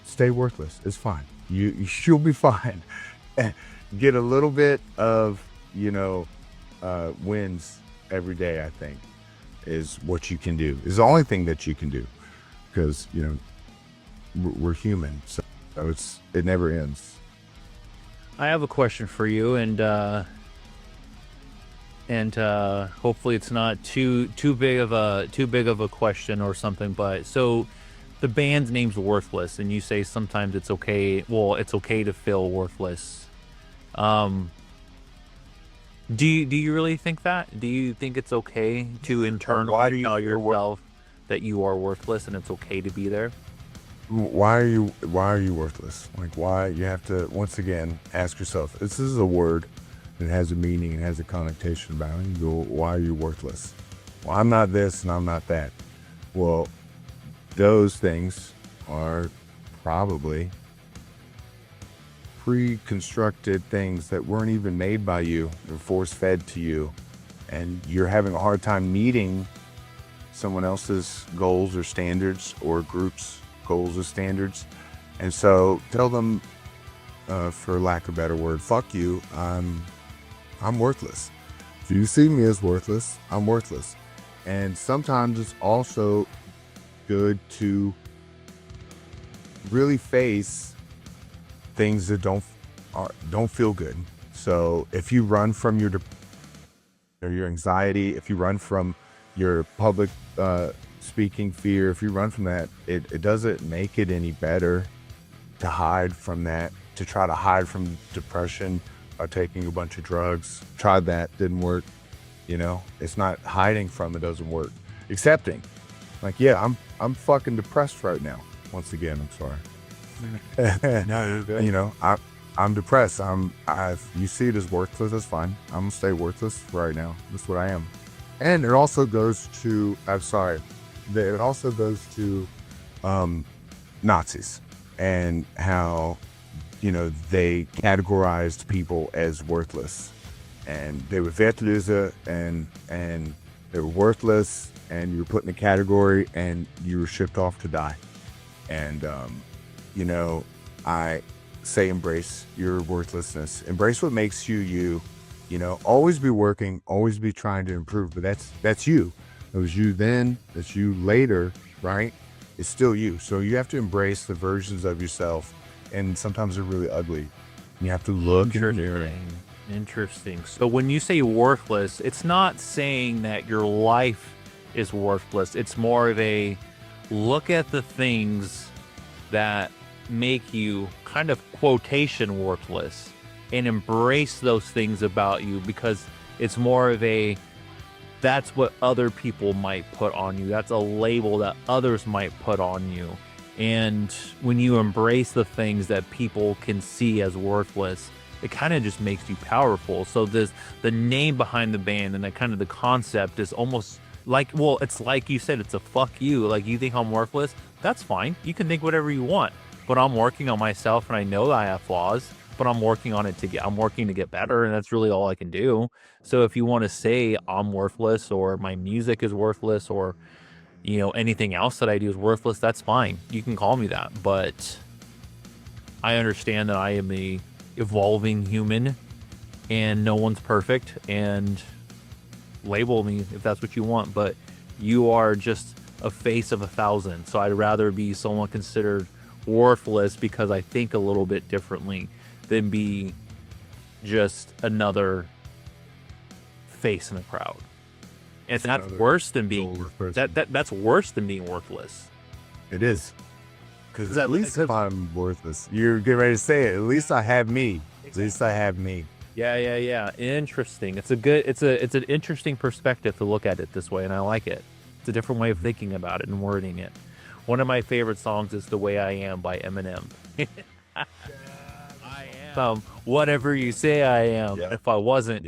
stay worthless. It's fine. You'll be fine. Get a little bit of, wins every day, I think, is what you can do. Is the only thing that you can do, because, we're human. So it never ends. I have a question for you, and hopefully it's not too big of a question or something. But so the band's name's Worthless, and you say sometimes it's okay. Well, it's okay to feel worthless. Do you really think that? Do you think it's okay to internally tell yourself that you are worthless and it's okay to be there? Why are you worthless? Like, why you have to, once again, ask yourself, this is a word that has a meaning and has a connotation about it. You go, why are you worthless? Well, I'm not this and I'm not that. Well, those things are probably pre-constructed things that weren't even made by you. They're force-fed to you, and you're having a hard time meeting someone else's goals or standards, or groups' goals or standards. And so tell them, for lack of a better word, fuck you, I'm worthless. If you see me as worthless, I'm worthless. And sometimes it's also good to really face things that don't feel good. So if you run from your anxiety, if you run from your public speaking fear, if you run from that, it doesn't make it any better to hide from that, to try to hide from depression by taking a bunch of drugs. Tried that, didn't work. It's not hiding from it, doesn't work. Accepting, like, yeah, I'm fucking depressed right now. Once again, I'm sorry. No, I'm depressed. You see it as worthless, that's fine. I'm gonna stay worthless right now. That's what I am. And it also goes to, it also goes to Nazis, and how, they categorized people as worthless, and they were wertlose, and they were worthless, and you were put in a category and you were shipped off to die. And, I say embrace your worthlessness. Embrace what makes you you. Always be working, always be trying to improve. But that's you. It was you then, that's you later, right? It's still you. So you have to embrace the versions of yourself. And sometimes they're really ugly. You have to look in the mirror. Interesting. So when you say worthless, it's not saying that your life is worthless. It's more of a look at the things that make you kind of quotation worthless and embrace those things about you, because it's more of a, that's what other people might put on you. That's a label that others might put on you. And when you embrace the things that people can see as worthless, it kind of just makes you powerful. So the name behind the band and that kind of the concept is almost like, well, it's like you said, it's a fuck you. Like, you think I'm worthless? That's fine. You can think whatever you want. But I'm working on myself, and I know that I have flaws, but I'm working on it I'm working to get better, and that's really all I can do. So if you want to say I'm worthless, or my music is worthless, or, anything else that I do is worthless, that's fine. You can call me that. But I understand that I am a evolving human, and no one's perfect, and label me if that's what you want, but you are just a face of 1,000. So I'd rather be someone considered worthless because I think a little bit differently than be just another face in a crowd. And that's worse than being that's worse than being worthless. It is. Because at least if I'm worthless, you're getting ready to say it. At least I have me. At least I have me. Yeah. Interesting. It's an interesting perspective to look at it this way, and I like it. It's a different way of thinking about it and wording it. One of my favorite songs is "The Way I Am" by Eminem. I am whatever you say I am. Yeah. If I wasn't,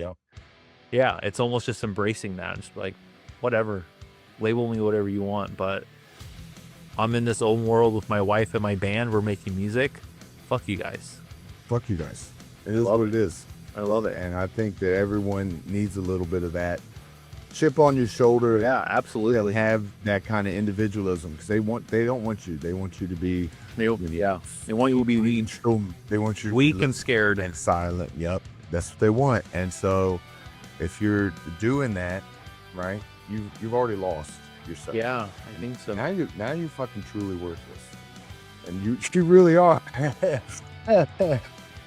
yeah, it's almost just embracing that. Just like, whatever, label me whatever you want, but I'm in this own world with my wife and my band. We're making music. Fuck you guys. Fuck you guys. It is what it is. I love it. And I think that everyone needs a little bit of that chip on your shoulder. Yeah, absolutely. Have that kind of individualism because they don't want you. They want you to be They want you to be weak. They want you to Weak be and scared. and silent. Yep, that's what they want. And so, if you're doing that, right, you've already lost yourself. Yeah, I think so. Now you fucking truly worthless, and you really are.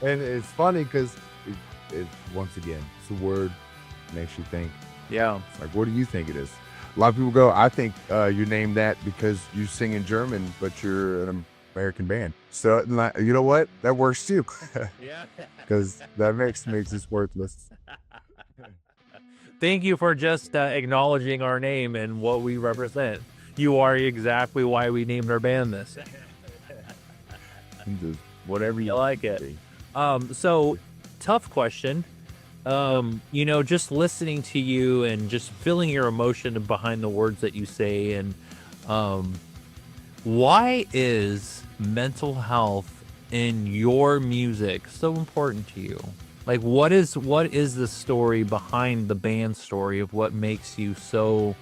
And it's funny because it once again, it's a word makes you think. Yeah. It's like, what do you think it is? A lot of people go, I think you named that because you sing in German, but you're an American band. So you know what? That works too. Yeah. Because that makes us worthless. Thank you for just acknowledging our name and what we represent. You are exactly why we named our band this. Just whatever you like it. So tough question. Just listening to you and just feeling your emotion behind the words that you say, and why is mental health in your music so important to you? Like, what is the story behind the band story of what makes you so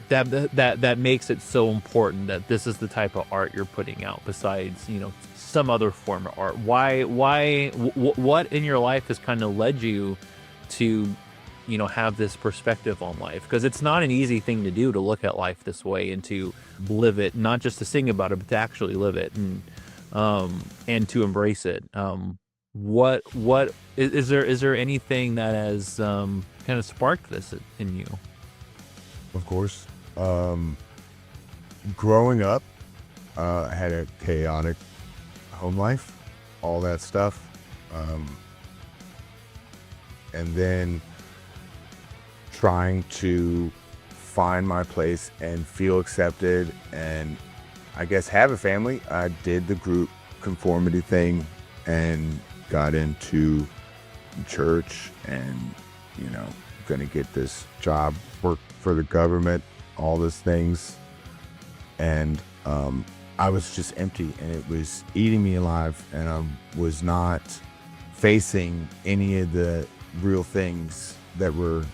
that makes it so important that this is the type of art you're putting out besides, some other form of art? What in your life has kind of led you to, have this perspective on life? Because it's not an easy thing to do, to look at life this way and to live it, not just to sing about it, but to actually live it and to embrace it. What is there anything that has kind of sparked this in you? Of course. Growing up, I had a chaotic home life, all that stuff. And then trying to find my place and feel accepted and I guess have a family. I did the group conformity thing and got into church and, gonna get this job, work for the government, all those things. And I was just empty and it was eating me alive, and I was not facing any of the real things that were,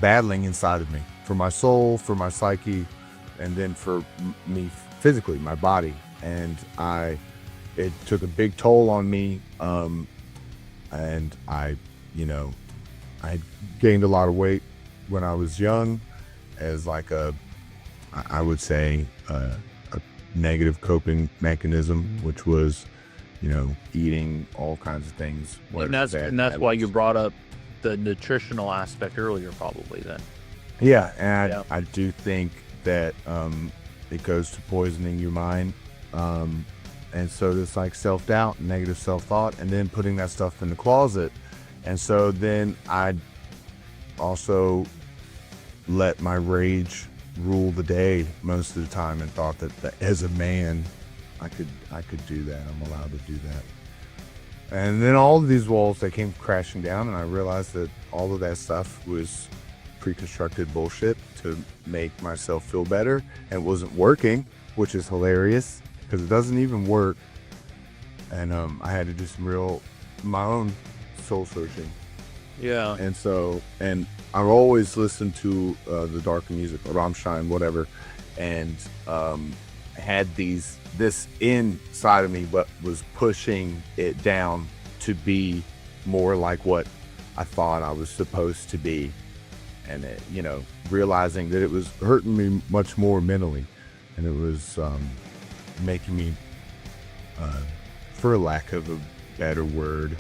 battling inside of me, for my soul, for my psyche, and then for me physically, my body. And it took a big toll on me. And I gained a lot of weight when I was young as like I would say a negative coping mechanism, which was, eating all kinds of things. And that's why you brought up the nutritional aspect earlier, probably then. Yeah, and I do think that it goes to poisoning your mind. And so there's like self-doubt, negative self-thought, and then putting that stuff in the closet. And so then I also let my rage rule the day most of the time, and thought that as a man, I could do that. I'm allowed to do that. And then all of these walls, they came crashing down, and I realized that all of that stuff was pre-constructed bullshit to make myself feel better, and wasn't working, which is hilarious because it doesn't even work. And I had to do my own soul searching. Yeah. And so, and I've always listened to the darker music, Rammstein, whatever, and had this inside of me, but was pushing it down to be more like what I thought I was supposed to be. And it, realizing that it was hurting me much more mentally, and it was making me, for lack of a better word,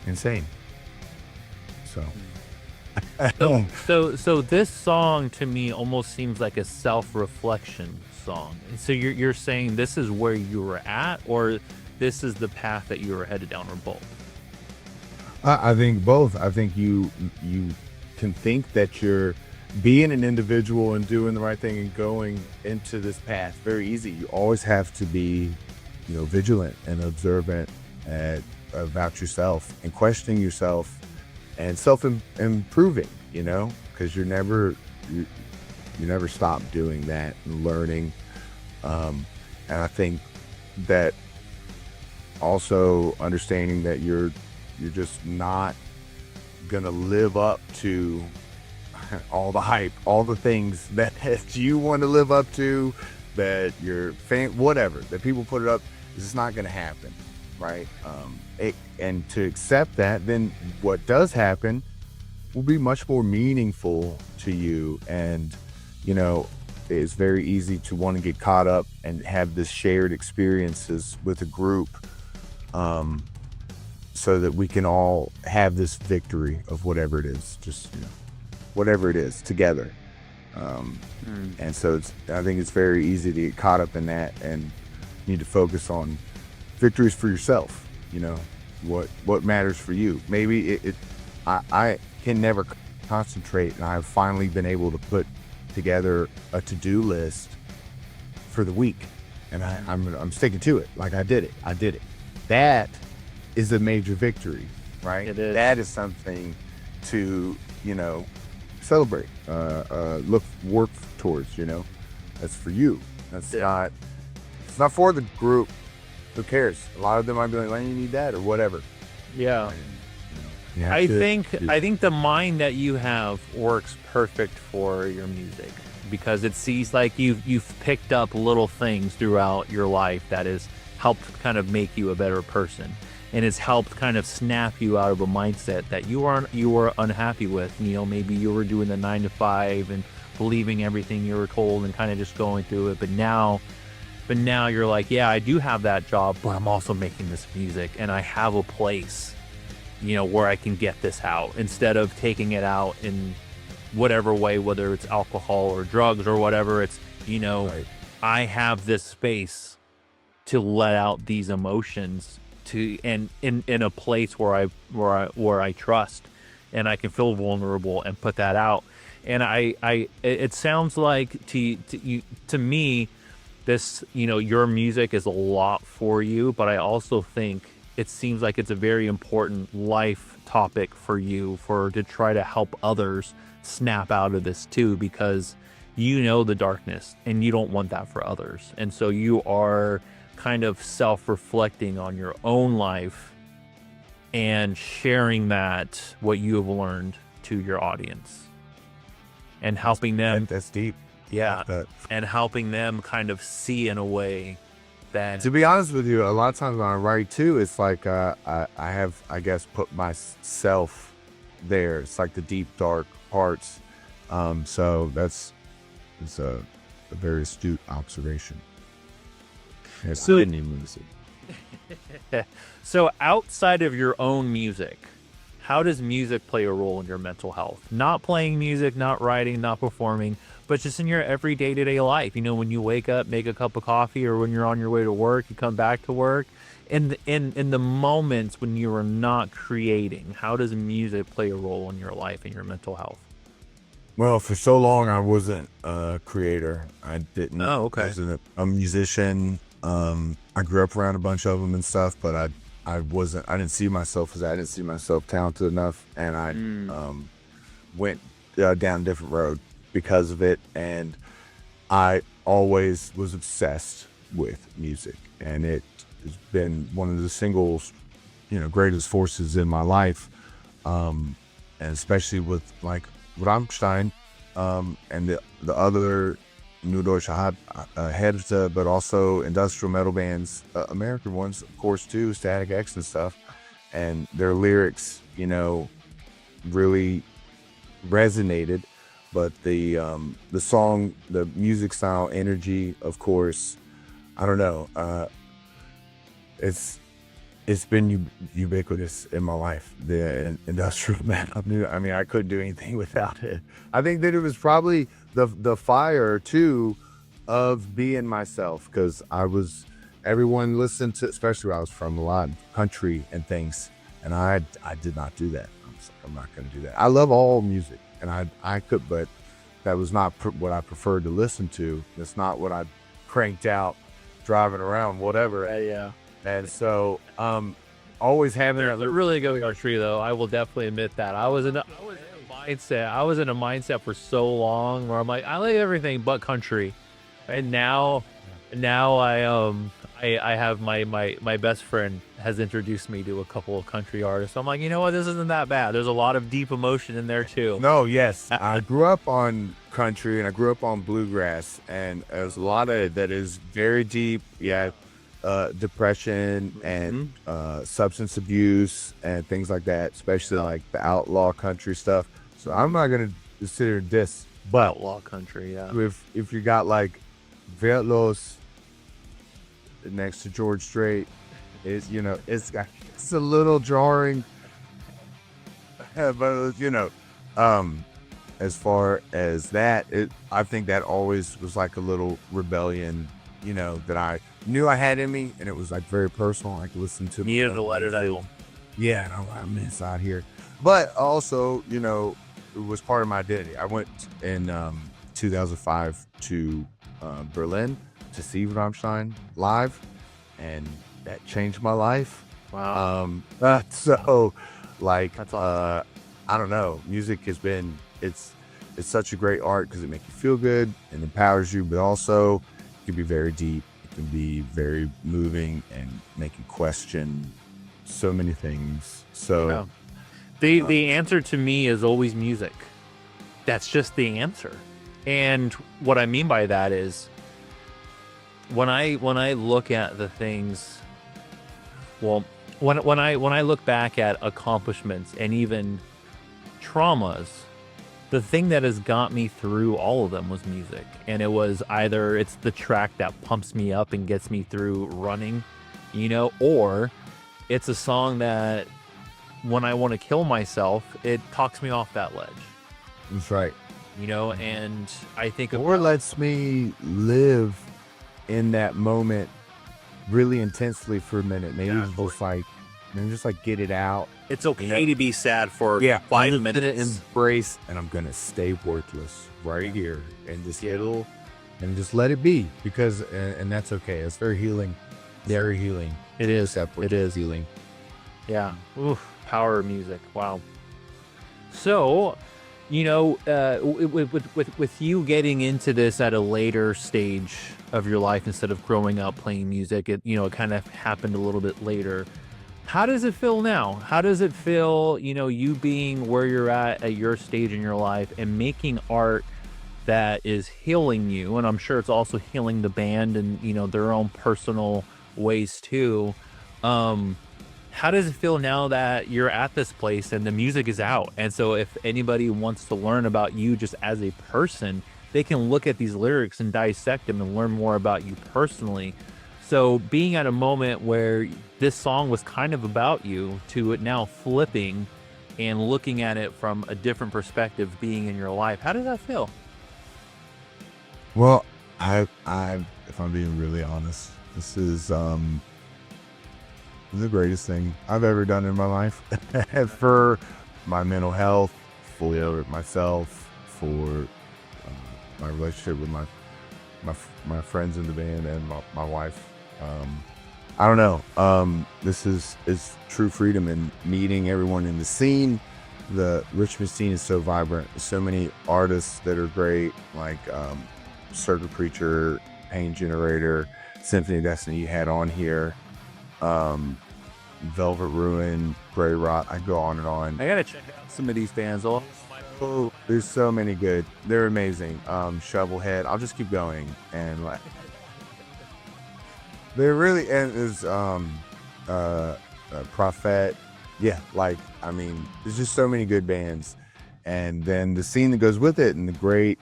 insane. So this song to me almost seems like a self-reflection song. So you're saying this is where you were at, or this is the path that you were headed down, or both? I think both. I think you can think that you're being an individual and doing the right thing and going into this path very easy. You always have to be, vigilant and observant about yourself and questioning yourself and self-improving, because you never stop doing that and learning. And I think that also understanding that you're You're just not gonna live up to all the hype, all the things that you want to live up to, that your fan, whatever, that people put it up. It's just not gonna happen, right? And to accept that, then what does happen will be much more meaningful to you. And, you know, it's very easy to want to get caught up and have this shared experiences with a group, so that we can all have this victory of whatever it is, just, you know, whatever it is together. And so I think it's very easy to get caught up in that, and you need to focus on victories for yourself. You know, what matters for you. Maybe I can never concentrate, and I've finally been able to put together a to-do list for the week, and I'm sticking to it. Like I did it. That is a major victory, right? It is. That is something to, you know, celebrate, work towards, you know. That's for you. It's not for the group. Who cares? A lot of them might be like, well, you need that or whatever. Yeah. Yeah, I think the mind that you have works perfect for your music, because it sees like you've picked up little things throughout your life that has helped kind of make you a better person, and it's helped kind of snap you out of a mindset that you were unhappy with. You know, maybe you were doing the 9 to 5 and believing everything you were told and kind of just going through it, but now you're like, yeah, I do have that job, but I'm also making this music, and I have a place, you know, where I can get this out, instead of taking it out in whatever way, whether it's alcohol or drugs or whatever. It's, you know, right. I have this space to let out these emotions and in a place where I trust, and I can feel vulnerable and put that out. And it sounds like to me, this, you know, your music is a lot for you, but I also think it seems like it's a very important life topic for you, to try to help others snap out of this too, because you know the darkness and you don't want that for others. And so you are kind of self-reflecting on your own life and sharing what you have learned to your audience, and helping them. That's deep. Yeah. And helping them kind of see in a way that, to be honest with you, a lot of times when I write too, it's like I have, I guess, put myself there. It's like the deep, dark parts. So it's a very astute observation. So, so outside of your own music, how does music play a role in your mental health? Not playing music, not writing, not performing, but just in your everyday day-to-day life. You know, when you wake up, make a cup of coffee, or when you're on your way to work, you come back to work. In the moments when you are not creating, how does music play a role in your life and your mental health? Well, for so long I wasn't a creator. I didn't. Oh, okay. I wasn't a musician. I grew up around a bunch of them and stuff, but I didn't see myself as that. I didn't see myself talented enough, and I went down a different road because of it. And I always was obsessed with music, and it has been one of the single, you know, greatest forces in my life, and especially with like Rammstein, and the other New Deutsche Hälfte, but also industrial metal bands, American ones, of course, too, Static X and stuff. And their lyrics, you know, really resonated. But the song, the music style, energy, of course, I don't know. It's been ubiquitous in my life, the industrial metal. I mean, I couldn't do anything without it. I think that it was probably the fire too of being myself, because everyone listened to, especially where I was from, a lot of country and things, and I did not do that. I'm not going to do that. I love all music, and I could, but that was not what I preferred to listen to. It's not what I cranked out driving around, whatever. Yeah. And so, always having They're really good country, though. I will definitely admit that. I was in a mindset for so long where I'm like, I like everything but country, and now I I have my best friend has introduced me to a couple of country artists. I'm like, you know what, this isn't that bad. There's a lot of deep emotion in there too. No, yes. I grew up on country and I grew up on bluegrass, and there's a lot of it that is very deep. Yeah. Depression and substance abuse and things like that, especially like the outlaw country stuff. So I'm not going to consider this, but Outlaw country, yeah. if you got like WERTLOS next to George Strait, it's it's a little jarring, but as far as that, I think that always was like a little rebellion, that I knew I had in me, and it was like very personal. I could listen to You need to let it out. yeah, and I'm inside here, but also it was part of my identity. I went in 2005 to Berlin to see Rammstein live, and that changed my life. Wow. So like That's awesome. I don't know, music has been it's such a great art because it makes you feel good and empowers you, but also it can be very deep, it can be very moving and make you question so many things. So Yeah. The answer to me is always music. That's just the answer. And what I mean by that is when I look at the things, well, when I look back at accomplishments and even traumas, the thing that has got me through all of them was music. And it was either it's the track that pumps me up and gets me through running, or it's a song that when I want to kill myself, it talks me off that ledge, that's right. and I think of Or lets me live in that moment really intensely for a minute. Maybe just like get it out. It's okay to be sad for 5 I'm minutes. gonna embrace, and I'm gonna stay worthless right here in this little, and just let it be, because and that's okay. It's very healing. Very healing. it is. Separate It is. healing. Yeah. Oof, power of music. Wow. So, with you getting into this at a later stage of your life instead of growing up playing music, it kind of happened a little bit later. How does it feel now? How does it feel, you being where you're at your stage in your life and making art that is healing you? And I'm sure it's also healing the band and, their own personal ways too. How does it feel now that you're at this place and the music is out? And so if anybody wants to learn about you just as a person, they can look at these lyrics and dissect them and learn more about you personally. So being at a moment where this song was kind of about you to it now flipping and looking at it from a different perspective being in your life, how does that feel? Well, I if I'm being really honest, this is the greatest thing I've ever done in my life for my mental health, for myself, for my relationship with my friends in the band and my wife. I don't know. This is true freedom and meeting everyone in the scene. The Richmond scene is so vibrant. So many artists that are great, like Circuit Preacher, Pain Generator, Symphony of Destiny you had on here, Velvet Ruin, Grey Rot. I go on and on. I gotta check out some of these bands. Oh, there's so many good. They're amazing. Shovelhead. I'll just keep going, and like they're really, and is Prophet. Yeah, like I mean, there's just so many good bands, and then the scene that goes with it, and the great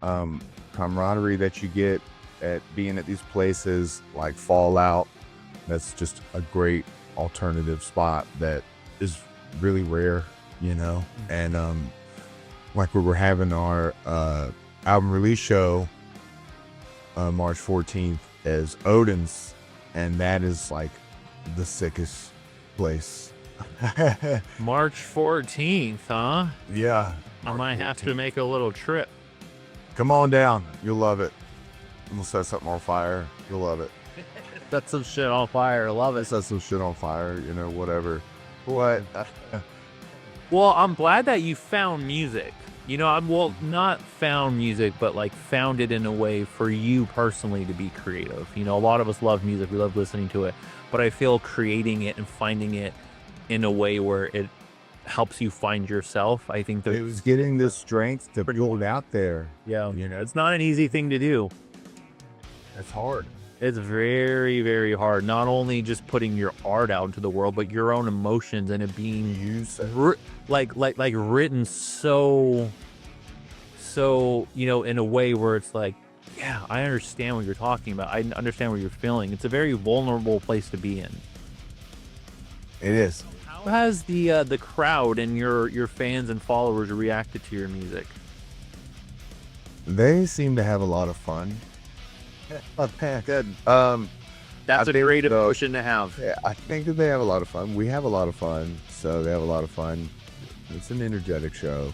camaraderie that you get at being at these places like Fallout. That's just a great alternative spot that is really rare, and like we were having our album release show March 14th as Odin's, and that is like the sickest place. March 14th, huh? Yeah, I might have to make a little trip. come on down, you'll love it. We'll set something on fire, you'll love it. Set some shit on fire. Love it. Set some shit on fire, whatever. What? Well, I'm glad that you found music I'm not found music, but like found it in a way for you personally to be creative. A lot of us love music, we love listening to it, but I feel creating it and finding it in a way where it helps you find yourself. I think that It was getting the strength to put it out there. it's not an easy thing to do. It's hard. It's very, very hard. Not only just putting your art out into the world, but your own emotions and it being Use like written so in a way where it's like, yeah, I understand what you're talking about. I understand what you're feeling. It's a very vulnerable place to be in. It is. How has the crowd and your fans and followers reacted to your music? They seem to have a lot of fun. Good. That's a great emotion to have. Yeah, I think that they have a lot of fun. We have a lot of fun, so they have a lot of fun. It's an energetic show.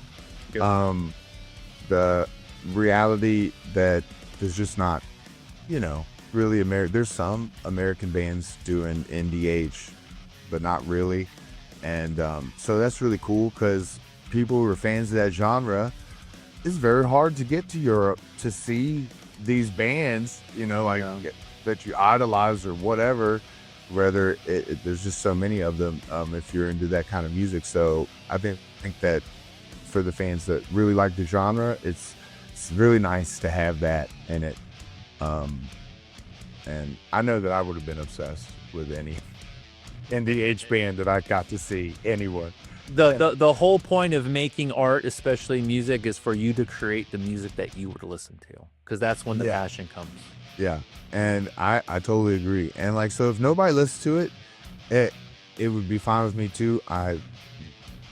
Good. The reality that there's just not, really there's some American bands doing NDH, but not really. And so that's really cool because people who are fans of that genre, it's very hard to get to Europe to see these bands, that you idolize or whatever, whether there's just so many of them if you're into that kind of music. So I think that for the fans that really like the genre, it's really nice to have that in it. And I know that I would have been obsessed with any NDH band that I got to see, anyone. The whole point of making art, especially music, is for you to create the music that you would listen to, because that's when the passion comes. Yeah, and I totally agree. And like, so if nobody listens to it, it would be fine with me too. I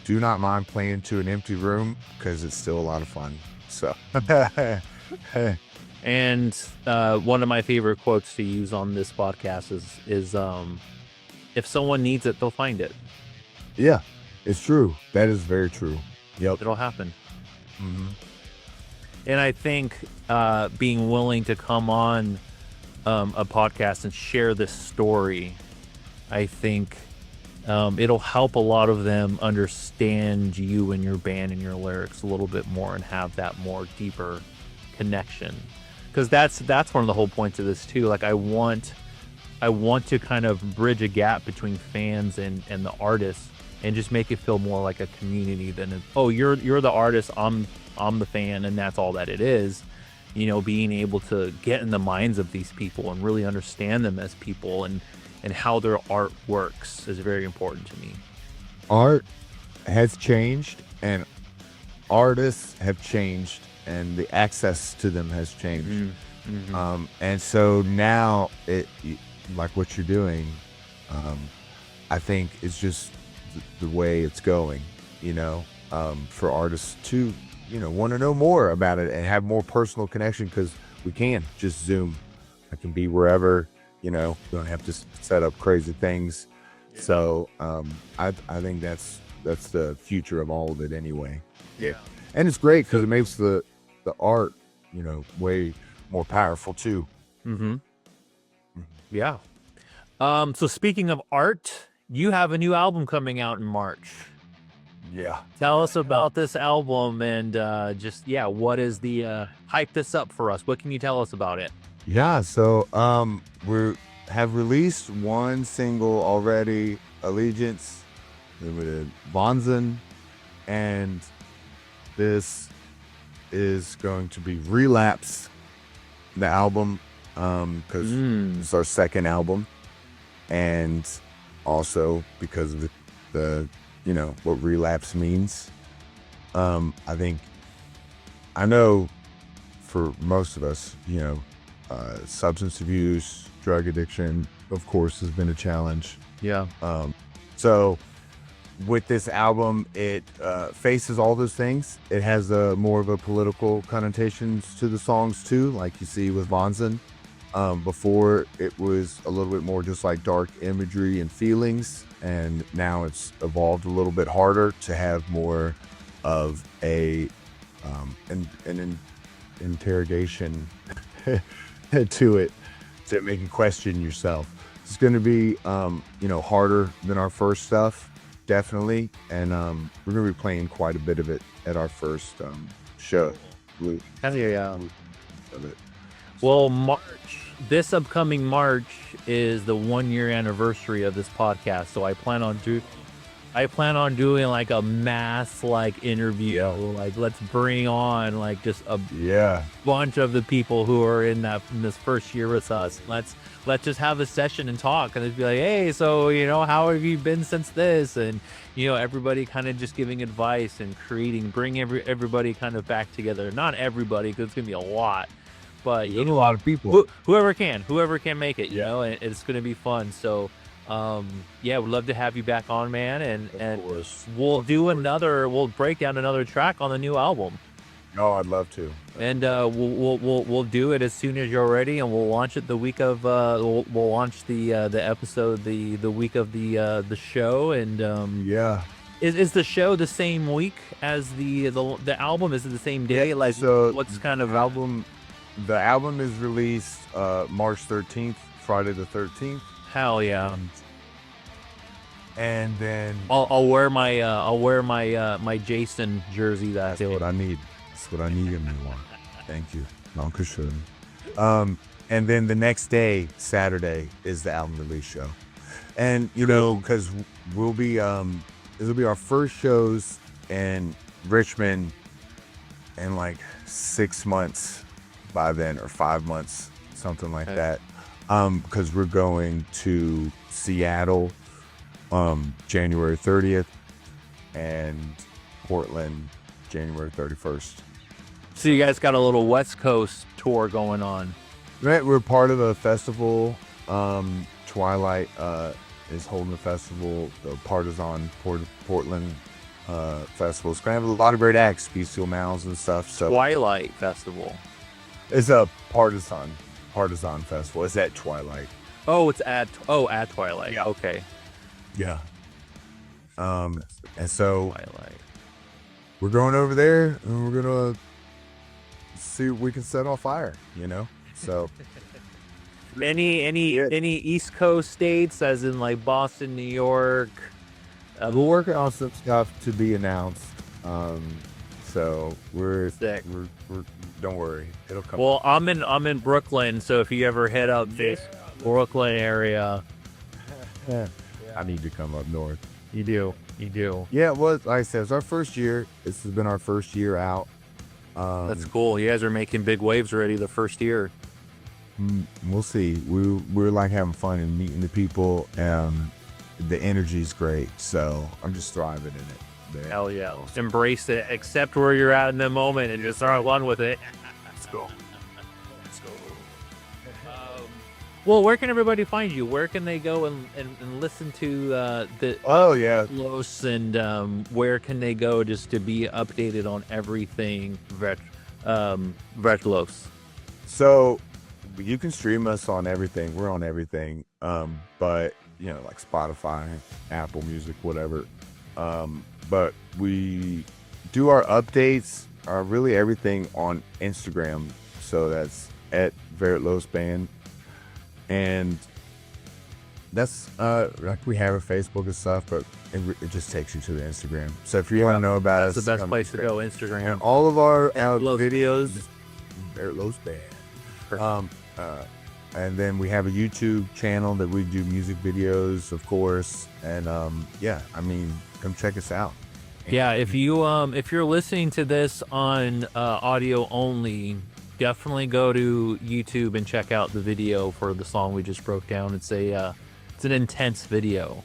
do not mind playing to an empty room because it's still a lot of fun. So, and one of my favorite quotes to use on this podcast is if someone needs it, they'll find it. Yeah, it's true. That is very true. Yep, it'll happen. Mm-hmm. And I think being willing to come on a podcast and share this story, I think it'll help a lot of them understand you and your band and your lyrics a little bit more and have that more deeper connection. Because that's one of the whole points of this too. Like I want to kind of bridge a gap between fans and the artists and just make it feel more like a community than you're the artist, I'm the fan, and that's all that it is. Being able to get in the minds of these people and really understand them as people and how their art works is very important to me. Art has changed and artists have changed and the access to them has changed. Mm-hmm. And so now like what you're doing, I think it's just the way it's going, for artists to want to know more about it and have more personal connection, because we can just Zoom. I can be wherever, don't have to set up crazy things. Yeah. So I think that's the future of all of it anyway. Yeah, and it's great because it makes the art way more powerful too. Mm-hmm. Yeah. So speaking of art, you have a new album coming out in March. Yeah. Tell us about this album and what is the hype this up for us? What can you tell us about it? Yeah, so we have released one single already, Allegiance, then we did Wahnsinn, and this is going to be Relapse, the album, because it's our second album, and also because of the what relapse means. I know for most of us, substance abuse, drug addiction, of course, has been a challenge. Yeah. So with this album, it faces all those things. It has more of a political connotations to the songs too, like you see with Wahnsinn. Before it was a little bit more just like dark imagery and feelings, and now it's evolved a little bit harder to have more of an interrogation to it, to make you question yourself. It's going to be harder than our first stuff, definitely. And we're gonna be playing quite a bit of it at our first show. Yeah. Of it. Well, this upcoming March is the 1-year anniversary of this podcast, so I plan on doing like a mass like interview. Like, let's bring on like just a bunch of the people who are in this first year with us. Let's just have a session and talk, and just be like, hey, so how have you been since this? And everybody kind of just giving advice and bring everybody kind of back together. Not everybody, because it's gonna be a lot, but a lot of people. Whoever can make it, and it's gonna be fun. So we'd love to have you back on, man, and we'll break down another track on the new album. No, I'd love to. And we'll do it as soon as you're ready, and we'll launch it the week of we'll launch the episode the week of the show. And is the show the same week as the album? Is it the same day? Like, so what's kind of album? The album is released March 13th, Friday the 13th. Hell yeah! And then I'll wear my my Jason jersey. That's what I need. That's what I need in one. Thank you. Dankeschön. And then the next day, Saturday, is the album release show. And because we'll be this will be our first shows in Richmond in like 6 months by then, or 5 months, something like that. Because we're going to Seattle January 30th and Portland January 31st. So you guys got a little West Coast tour going on. Right, we're part of a festival. Twilight is holding a festival, the Partisan Portland Festival. It's going to have a lot of great acts, Bestial Mounds and stuff. So Twilight Festival. It's a Partisan Festival. It's at Twilight. Oh, it's at Twilight. Yeah. Okay. Yeah. And so Twilight. We're going over there, and we're gonna see what we can set on fire. So any East Coast states, as in like Boston, New York. We're working on some stuff to be announced. So we're don't worry, it'll come. Well, I'm in Brooklyn, so if you ever head up this Brooklyn area, I need to come up north. You do. Yeah, well, like I said, it's our first year. This has been our first year out. That's cool. You guys are making big waves already the first year. We'll see. We're like having fun and meeting the people. The energy's great, so I'm just thriving in it. There. Hell yeah. Embrace it. Accept where you're at in the moment and just start one with it. Let's go. Well, where can everybody find you? Where can they go and listen to the WERTLOS, and where can they go just to be updated on everything WERTLOS? So you can stream us on everything. We're on everything. But like Spotify, Apple Music, whatever. But we do our updates, really everything on Instagram. So that's at WERTLOS Band. And that's like we have a Facebook and stuff, but it just takes you to the Instagram. So if you want to know about us, that's the best place to go. Instagram. And all of our videos, WERTLOS Band. And then we have a YouTube channel that we do music videos, of course. And come check us out. Yeah, if you're listening to this on audio only, definitely go to YouTube and check out the video for the song we just broke down. It's an intense video.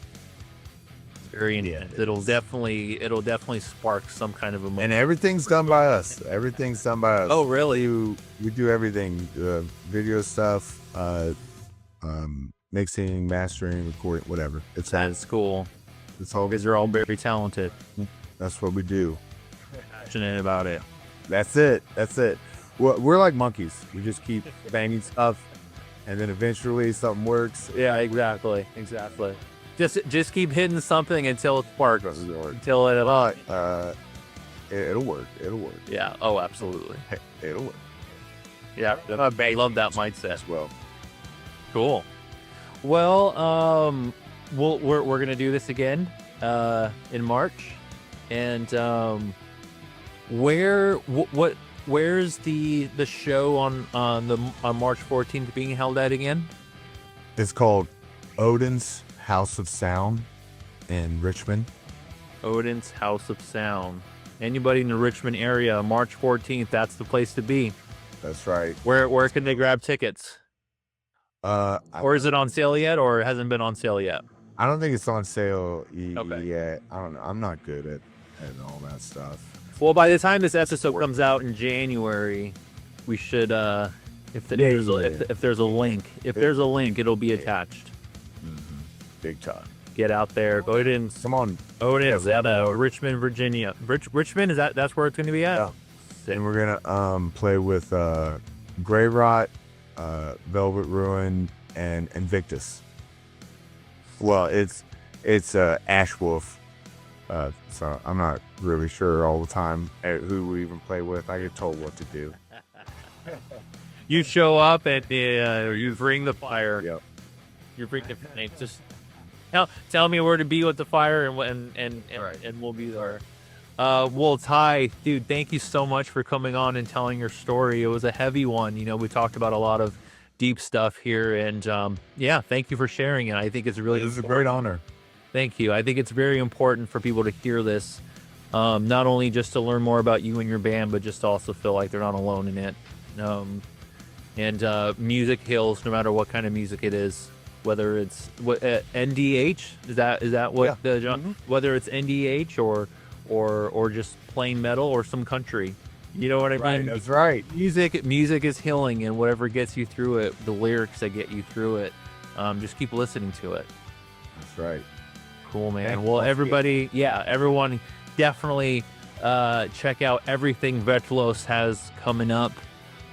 It's very intense. It'll definitely spark some kind of emotion. And everything's done by us. Oh, really? We do everything. Video stuff, mixing, mastering, recording, whatever. That's cool. It's all because you're all very talented. That's what we do. Passionate about it. That's it. We're like monkeys. We just keep banging stuff, and then eventually something works. Yeah, exactly. Just keep hitting something until it sparks. Until it'll work. Yeah. Oh, absolutely. It'll work. Yeah. I love that mindset. As well. Cool. Well, we're gonna do this again in March, and where's the show on March 14th being held at again? It's called Odin's House of Sound in Richmond. Odin's House of Sound. Anybody in the Richmond area, March 14th, that's the place to be. That's right. Where can they grab tickets? Or is it on sale yet, or it hasn't been on sale yet? I don't think it's on sale Okay. yet. I don't know. I'm not good at all that stuff. Well, by the time this episode comes out in January, we should if there's a link, it'll be attached. Big time. Get out there. Odin's. Come on. Odin's at Richmond, Virginia. Richmond, that's where it's going to be at? Yeah. And we're gonna play with Grey Rot, Velvet Ruin, and Invictus. Well, it's Ash Wolf. So I'm not really sure all the time who we even play with. I get told what to do. You show up and you bring the fire. Yep. You bring the flame. Just tell me where to be with the fire, and we'll be there. Well, Ty, dude, thank you so much for coming on and telling your story. It was a heavy one. You know, we talked about a lot of deep stuff here, and yeah, thank you for sharing it. I think it's really. It was a great honor. Thank you. I think it's very important for people to hear this, not only just to learn more about you and your band, but just to also feel like they're not alone in it. And music heals, no matter what kind of music it is. Whether it's NDH, is that what the genre? Whether it's NDH or just plain metal or some country, you know what I mean? Right, that's right. Music is healing, and whatever gets you through it, the lyrics that get you through it, just keep listening to it. That's right. Cool, man. Well, everybody, everyone definitely check out everything WERTLOS has coming up,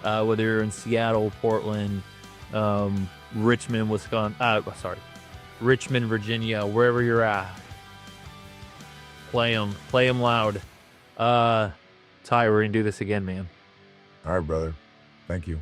whether you're in Seattle, Portland, Richmond, Richmond, Virginia, wherever you're at. Play them loud. Ty, we're gonna do this again, man. All right, brother. Thank you.